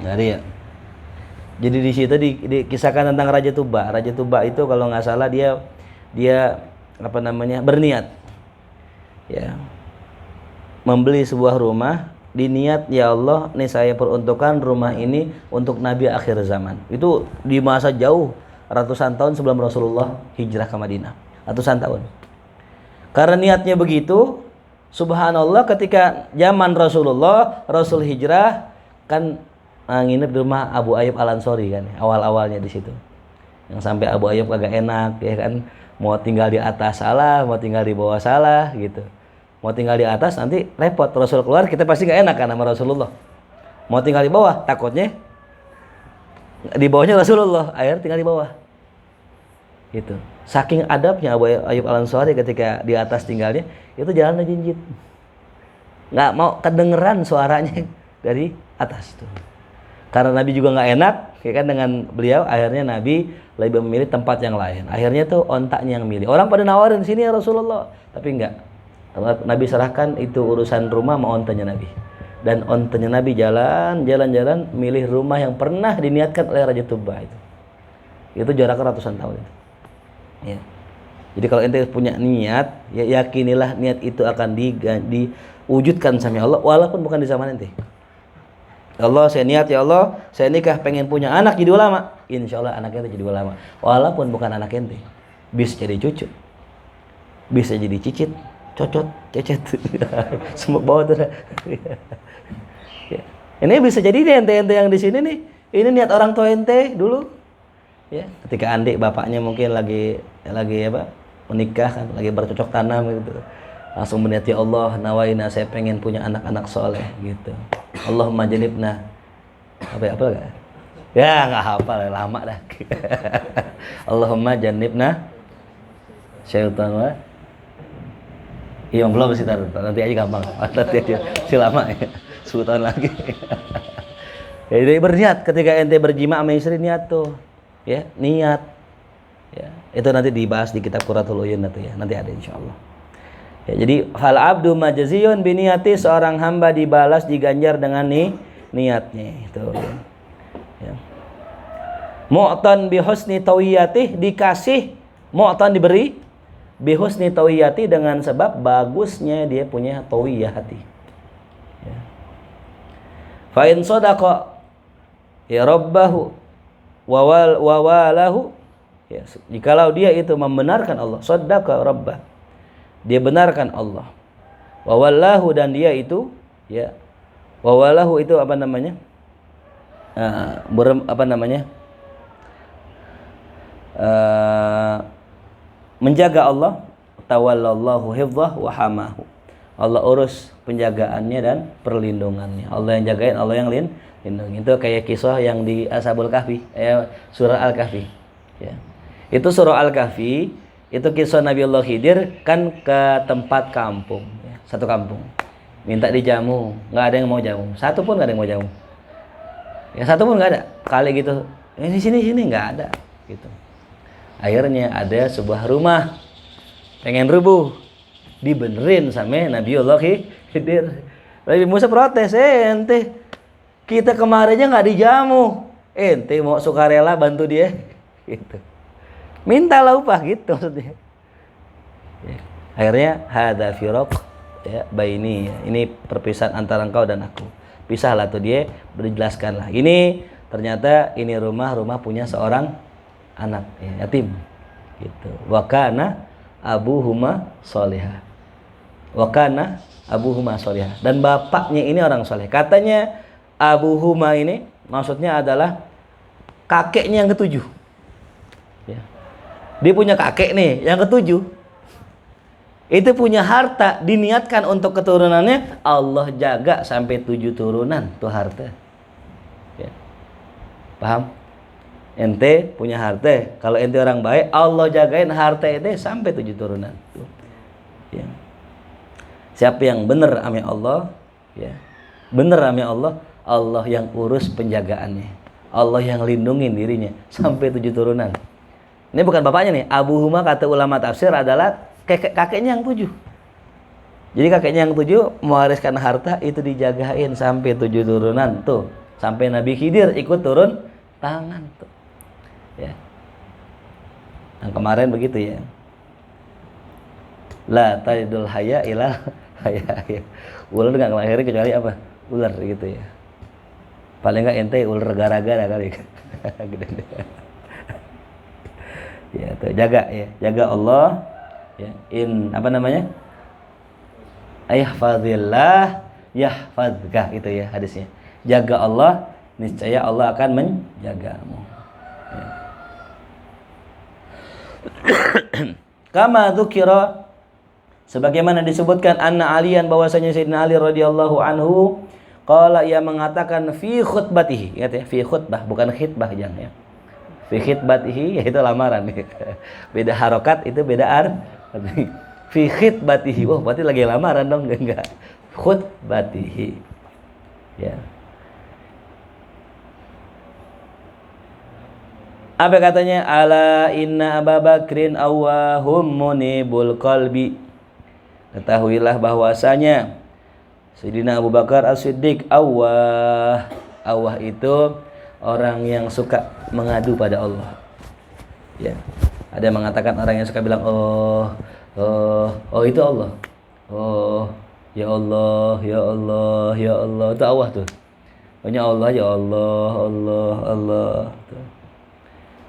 Dari ya. Jadi di situ dikisahkan tentang Raja Tuba. Raja Tuba itu kalau nggak salah dia apa namanya, berniat ya membeli sebuah rumah, diniat, ya Allah, nih saya peruntukkan rumah ini untuk Nabi akhir zaman. Itu di masa jauh, ratusan tahun sebelum Rasulullah hijrah ke Madinah, ratusan tahun. Karena niatnya begitu, subhanallah, ketika zaman Rasulullah, Rasul hijrah kan nginep di rumah Abu Ayyub Al-Ansori kan, awal-awalnya di situ. Yang sampai Abu Ayyub agak enak ya kan, mau tinggal di atas salah, mau tinggal di bawah salah gitu. Mau tinggal di atas nanti repot, Rasul keluar kita pasti nggak enak kan sama Rasulullah. Mau tinggal di bawah takutnya di bawahnya Rasulullah, akhirnya tinggal di bawah. Gitu. Saking adabnya Abu Ayyub Al-Ansari ketika di atas tinggalnya, itu jalannya jinjit. Nggak mau kedengeran suaranya dari atas tuh. Karena Nabi juga nggak enak, ya kan, dengan beliau, akhirnya Nabi lebih memilih tempat yang lain. Akhirnya tuh ontaknya yang milih. Orang pada nawarin sini ya Rasulullah, tapi enggak. Nabi serahkan itu urusan rumah sama ontanya Nabi. Dan ontanya Nabi jalan-jalan milih rumah yang pernah diniatkan oleh Raja Tuba itu. Itu jaraknya ratusan tahun itu. Ya. Jadi kalau ente punya niat, ya yakinilah niat itu akan diwujudkan sama Allah, walaupun bukan di zaman ente. Allah, saya niat ya Allah, saya nikah pengen punya anak jadi ulama. Insya Allah anaknya itu jadi ulama, walaupun bukan anak ente. Bisa jadi cucu, bisa jadi cicit, cocot, cecet, semua bawa tuh. Ya. Ini bisa jadi ente yang di sini nih. Ini niat orang tua ente dulu. Ya, ketika adik bapaknya mungkin lagi apa, menikah kan, lagi bercocok tanam gitu. Langsung berniat, ya Allah, nawaina saya pengen punya anak-anak soleh gitu. Allahumma janibna apa enggak? Ya enggak hafal, lama dah. Allahumma janibna syaitan wa. Iya belum sih, nanti aja gampang. Nanti aja si lama ya. 10 tahun lagi. Jadi berniat ketika ente berjima sama istri, niat tuh. Ya, niat. Ya, itu nanti dibahas di kitab Qurratul Uyun nanti ada insyaallah. Ya, jadi fal abdu majziyun biniyati, seorang hamba dibalas, diganjar dengan niatnya itu. Ya. Mu'tan bi husni tawiyatih, dikasih, mu'tan diberi bi husni tawiyati, dengan sebab bagusnya dia punya tawiyah hati. Ya. Fa in sadaqa ya rabbahu wa walahu, ya, jikalau dia itu membenarkan Allah, sadaqa rabbah, dia benarkan Allah, wawallahu, dan dia itu ya, wawalahu itu apa namanya, menjaga Allah, tawallallahu hifdzah wa hamahu, Allah urus penjagaannya dan perlindungannya. Allah yang jagain, Allah yang lindungi. Itu kayak kisah yang di Ashabul Kahfi, surah Al-Kahfi ya. Itu surah Al-Kahfi, itu kisah Nabiullah Khidir kan ke tempat kampung ya, satu kampung minta dijamu, nggak ada yang mau jamu, satu pun nggak ada yang mau jamu ya, satu pun nggak ada. Kali gitu, di sini nggak ada gitu. Akhirnya ada sebuah rumah pengen rubuh, dibenerin sama Nabiullah Khidir. Nabi Musa protes, ente kita kemarinnya nggak dijamu, ente mau sukarela bantu dia gitu, mintalah upah gitu maksudnya ya. Akhirnya hada firaq ya baini, ini perpisahan antara engkau dan aku, pisahlah tuh, dia berjelaskan lah, ini ternyata ini rumah punya seorang anak ya, yatim gitu. Wakana abuhuma solihah, wakana abuhuma solihah, dan bapaknya ini orang soleh. Katanya abuhuma ini maksudnya adalah kakeknya yang ketujuh ya. Dia punya kakek nih yang ketujuh, itu punya harta, diniatkan untuk keturunannya, Allah jaga sampai 7 turunan tuh harta ya. Paham? Ente punya harta, kalau ente orang baik, Allah jagain harta ente sampai 7 turunan tuh ya. Siapa yang benar ame Allah ya, benar ame Allah, Allah yang urus penjagaannya, Allah yang lindungin dirinya sampai 7 turunan. Ini bukan bapaknya nih, abuhuma kata ulama tafsir adalah kakeknya yang 7 Jadi kakeknya yang 7 mewariskan harta itu dijagain sampai 7 turunan tuh. Sampai Nabi Khidir ikut turun tangan tuh. Ya. Yang kemarin begitu ya. La talidul haya ilal haya. Ular enggak ngelahirin kecuali apa? Ular gitu ya. Paling enggak ente ular gara-gara kali. Gede. Ya, tuh jaga ya. Jaga Allah ya. Apa namanya? Ayahfazillah yahfazka itu ya hadisnya. Jaga Allah, niscaya Allah akan menjagamu. Ya. Kama dzukira, sebagaimana disebutkan anna Alian, bahwasanya Sayyidina Ali radhiyallahu anhu qala, ia mengatakan fi khutbatihi, ingat ya, fi khutbah bukan khitbah jangan ya. Fi khitbatihi yaitu lamaran. Beda harokat itu beda arti. Fi khitbatihi, oh berarti lagi lamaran dong, enggak. Khutbatihi. Ya. Apa katanya? Ala inna Abu Bakrin awwahum munibul qalbi. Ketahuilah bahwasanya Sayyidina Abu Bakar As-Siddiq awwah. Awwah itu orang yang suka mengadu pada Allah. Ya. Ada yang mengatakan orang yang suka bilang oh itu Allah. Oh, ya Allah, ya Allah, ya Allah. Itu awwah tuh. Banyak Allah, ya Allah, Allah, Allah. Tuh.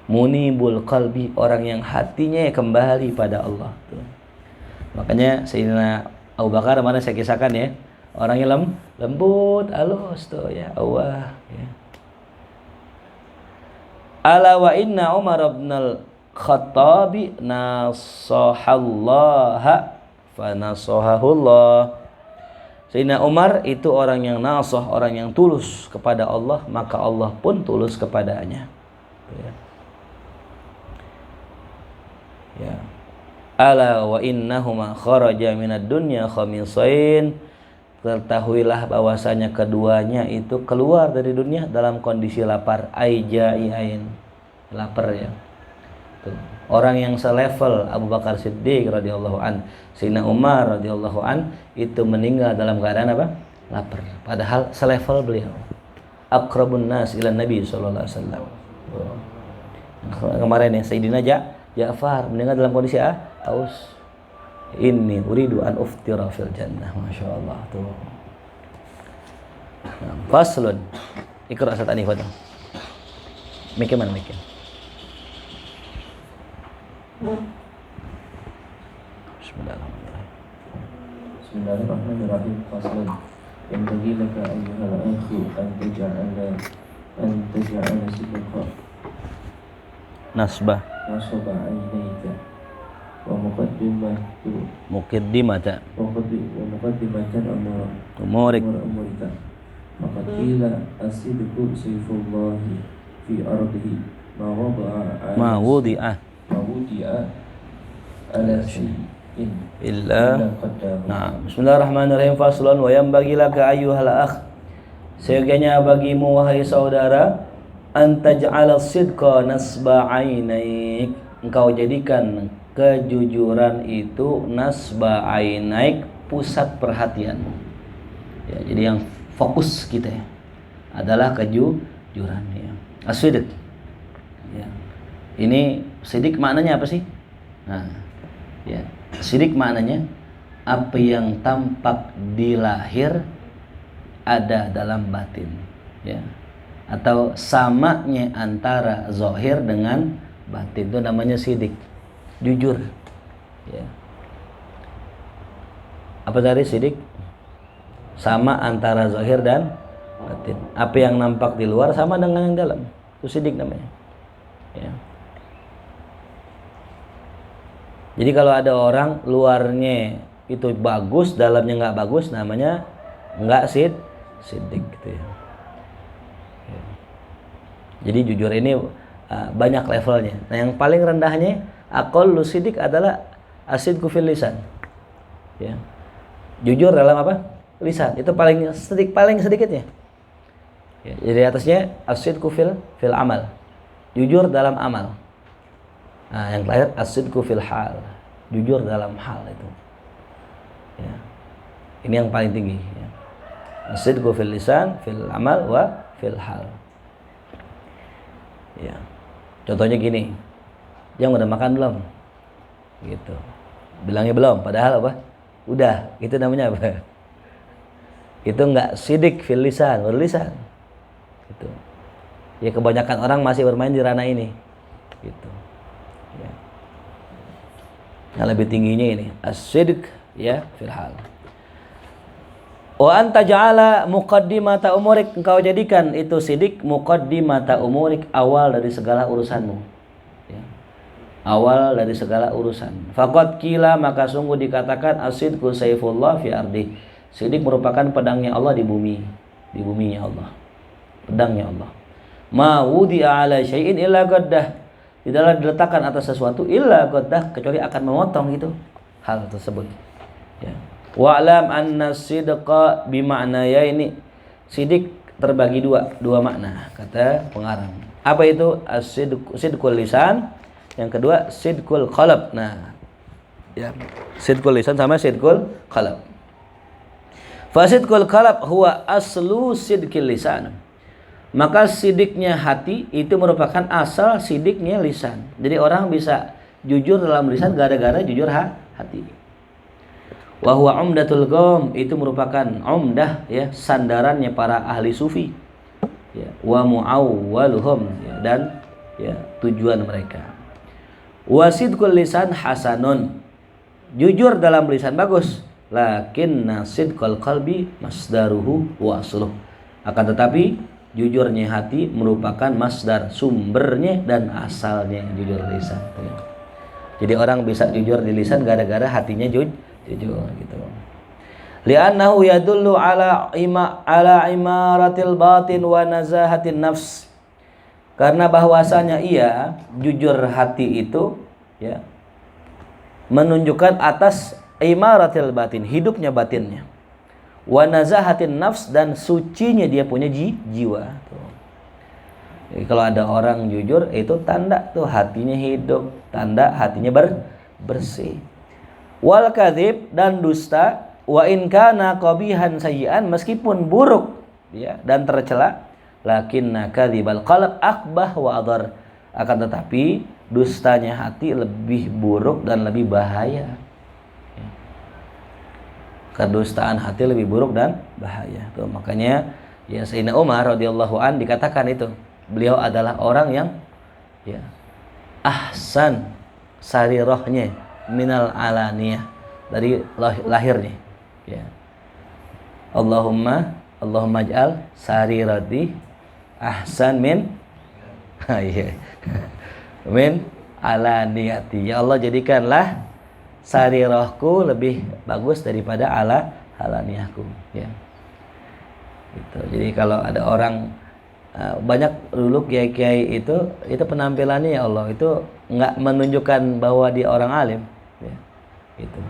Munibul qalbi, orang yang hatinya kembali pada Allah tuh. Makanya Sayyidina Abu Bakar mana saya kisahkan ya, orangnya lembut, halus tuh ya Allah ya. Ala wa inna Umar bin al-Khattab nasahallaha fa nasahahullah. Sayyidina Umar itu orang yang nasah, orang yang tulus kepada Allah, maka Allah pun tulus kepadanya. Ya. Ya. Ala wa innahuma kharaja minad dunya khamisain. Ketahuilah bahwasanya keduanya itu keluar dari dunia dalam kondisi lapar, aijain, lapar ya. Tuh. Orang yang selevel Abu Bakar Siddiq radhiyallahu an, Sayyidina Umar radhiyallahu an itu meninggal dalam keadaan apa? Lapar. Padahal selevel beliau. Aqrabun nas ila Nabi sallallahu alaihi wasallam. Kemarin ya Sayyidina Ja'far meninggal dalam kondisi haus. Inni uridu an uftira fil jannah. Masya Allah tuh. Faslun. Ikra Ustaz Anif. Mikir mana mikir? Bismillahirrahmanirrahim. Bismillahirrahmanirrahim. Faslun. Yang bagi laka ayyuhal akhu an taj'ala sidqa Nasbah nasaba ainaika wa muqaddimata muqaddimatan umurik umurika. Maka qila as-sidqu sayfullahi fi ardihi ma wudi'a ala syai'in illa. Nah, bismillahirrahmanirrahim. Faslun wa yanbaghi laka ayyuhal akh, seyogyanya bagimu wahai saudara, antaj'ala sidqa nasba ainaik, engkau jadikan kejujuran itu nasba ainaik, pusat perhatianmu ya. Jadi yang fokus kita ya adalah kejujuran ya. As-sidq ya. Ini sidik maknanya apa sih? Nah ya, sidik maknanya apa yang tampak di lahir ada dalam batin ya, atau samanya antara zahir dengan batin, itu namanya sidik, jujur ya. Apa tadi sidik? Sama antara zahir dan batin, apa yang nampak di luar sama dengan yang dalam, itu sidik namanya ya. Jadi kalau ada orang luarnya itu bagus, dalamnya nggak bagus, namanya nggak sidik gitu ya. Jadi jujur ini banyak levelnya. Nah yang paling rendahnya aqallu sidik adalah asidku fil lisan ya. Jujur dalam apa? Lisan. Itu paling sedikitnya ya. Jadi atasnya asidku fil amal, jujur dalam amal. Nah yang terakhir asidku fil hal, jujur dalam hal itu ya. Ini yang paling tinggi ya. As-sidqu fil lisan, fil amal wa fil hal. Ya. Contohnya gini. Yang udah makan belum? Gitu. Bilangnya belum, padahal apa? Udah. Itu namanya apa? Itu enggak sidik fil lisan, berlisan. Gitu. Ya kebanyakan orang masih bermain di ranah ini. Gitu. Ya. Yang lebih tingginya ini as-sidq ya fil hal. Wa anta ja'ala muqaddimata umurik, engkau jadikan itu sidik muqaddimata umurik, awal dari segala urusanmu ya. Awal dari segala urusan. Faqad qila, maka sungguh dikatakan as-sidqu sayfullah fi ardi. Sidik merupakan pedangnya Allah di bumi, di buminya Allah. Pedangnya Allah. Ma wudi'a ala syai'in illa qaddah. Tidaklah diletakkan atas sesuatu illa qaddah, kecuali akan memotong itu hal tersebut ya. Wa'lam anna sidqa bima'naya, ini sidik terbagi dua makna kata pengarang. Apa itu? As-sidqul lisan, yang kedua sidqul qalb. Nah, ya, sidqul lisan sama sidqul qalb. Fa sidqul qalb huwa aslu sidqil lisan. Maka sidiknya hati itu merupakan asal sidiknya lisan. Jadi orang bisa jujur dalam lisan gara-gara jujur hati. Wa huwa umdatul qaum, itu merupakan umdah ya, sandarannya para ahli sufi ya, wa muawwaluhum ya, dan ya tujuan mereka. Wa sidqul lisan hasanun, jujur dalam lisan bagus, lakinna sidqal qalbi masdaruhu wa asluh, akan tetapi jujurnya hati merupakan masdar, sumbernya dan asalnya jujur lisan. Jadi orang bisa jujur di lisan gara-gara hatinya jujur gitu. Li'annahu yadullu ala imaratil batin wa nazahatin nafs. Karena bahwasanya ia jujur hati itu ya menunjukkan atas imaratil batin, hidupnya batinnya. Wa nazahatin nafs, dan sucinya dia punya jiwa tuh. Jadi kalau ada orang jujur itu tanda tuh hatinya hidup, tanda hatinya bersih. Wal kadzib, dan dusta, wa in kana qabihan sayyi'an, meskipun buruk ya dan tercela, lakinna kadzibal qalb akbah wa adhar, akan tetapi dustanya hati lebih buruk dan lebih bahaya. Kedustaan hati lebih buruk dan bahaya. Tuh, makanya ya Sayyidina Umar radhiyallahu an dikatakan itu, beliau adalah orang yang ya ahsan sarirahnya minal alaniyah, dari lahirnya ya. Allahumma ij'al sarirati ahsan min min alaniyati. Ya Allah, jadikanlah sarirahku lebih bagus daripada alaniyahku ya. Gitu. Jadi kalau ada orang banyak dulu kiai-kiai itu penampilannya ya Allah itu nggak menunjukkan bahwa dia orang alim ya. Gitu.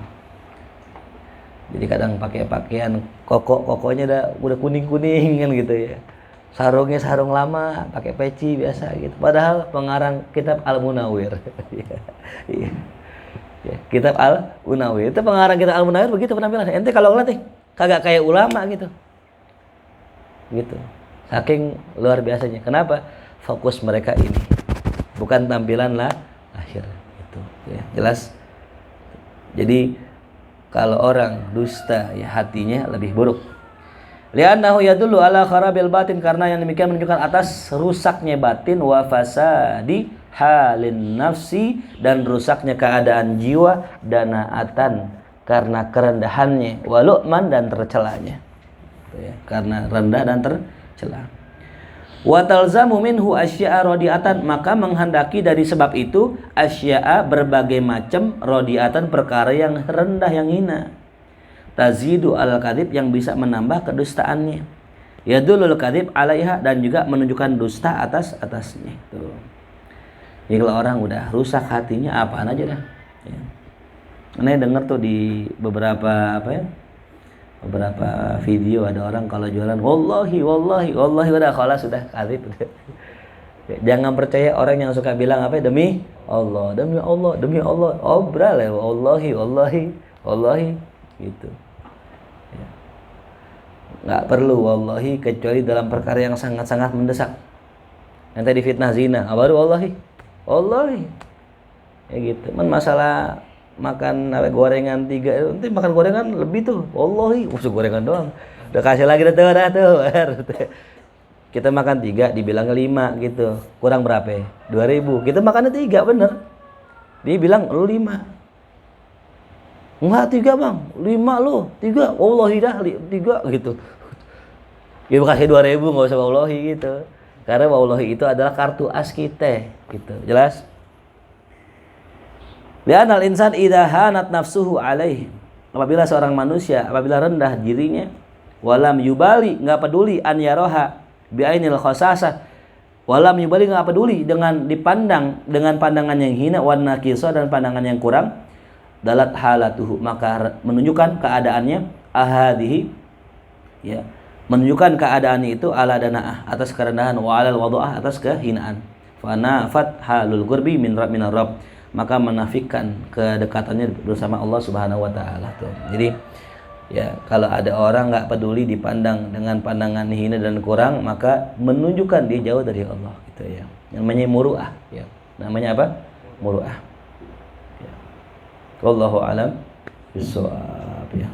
Jadi kadang pakai pakaian kokonya udah kuning kan gitu ya. Sarungnya sarung lama, pakai peci biasa gitu. Padahal pengarang kitab Al-Munawwir. Iya. Ya, kitab Al-Munawwir itu pengarang kitab Al-Munawwir begitu penampilan. Ente kalau ngeliat kagak kayak ulama gitu. Gitu. Saking luar biasanya. Kenapa? Fokus mereka ini, bukan tampilan lahir gitu ya. Jelas. Jadi kalau orang dusta ya hatinya lebih buruk. Li'annahu yadullu ala kharabil batin, karena yang demikian menunjukkan atas rusaknya batin, wa fasadi halin nafsi, dan rusaknya keadaan jiwa, danaatan karena kerendahannya, wa lu'man, dan tercelanya ya, karena rendah dan tercela. Wa talzamu minhu asya'a radiatan, maka menghendaki dari sebab itu asya'a berbagai macam, radiatan perkara yang rendah, yang hina, tazidu al-kadhib, yang bisa menambah kedustaannya, yadulul kadhib alaiha, dan juga menunjukkan dusta atasnya tuh. Jadi kalau orang udah rusak hatinya, apaan aja dah ya. Ini dengar tuh di beberapa beberapa video ada orang kalau jualan wallahi udah khalas, sudah kadhib. Jangan percaya orang yang suka bilang demi Allah obral ya wallahi gitu ya. nggak perlu wallahi kecuali dalam perkara yang sangat-sangat mendesak. Yang tadi fitnah zina, baru wallahi ya gitu. Masalah makan gorengan 3, nanti makan gorengan lebih tuh, wallahi usah gorengan doang. Udah kasih lagi dah tuh. Kita makan 3 dibilang 5 gitu. Kurang berapa ya? 2.000. Kita makannya 3 bener. Dia bilang lu 5. Enggak 3 bang, 5 lu 3. Wallahi dah 3 gitu. Ya kasih 2.000 nggak usah wallahi gitu. Karena wallahi itu adalah kartu as kita gitu. Jelas? Li'anal insan idza hanat nafsuhu alaihi. Apabila seorang manusia apabila rendah dirinya, walam yubali, enggak peduli an yaroha bi'ainil khasasah, walam yubali, enggak peduli dengan dipandang dengan pandangan yang hina, wan nakisa, dan pandangan yang kurang, dalat halatuhu, maka menunjukkan keadaannya ahadihi, ya, menunjukkan keadaannya itu ala dana'ah, atas kerendahan, wa alal wadu'ah, atas kehinaan, fanafat halul gurbi min rabb, maka menafikan kedekatannya bersama Allah Subhanahu wa taala tuh. Jadi ya kalau ada orang nggak peduli dipandang dengan pandangan hina dan kurang, maka menunjukkan dia jauh dari Allah gitu ya. Namanya muru'ah ya. Namanya apa? Muru'ah. Ya. Wallahu alam bissawab ya.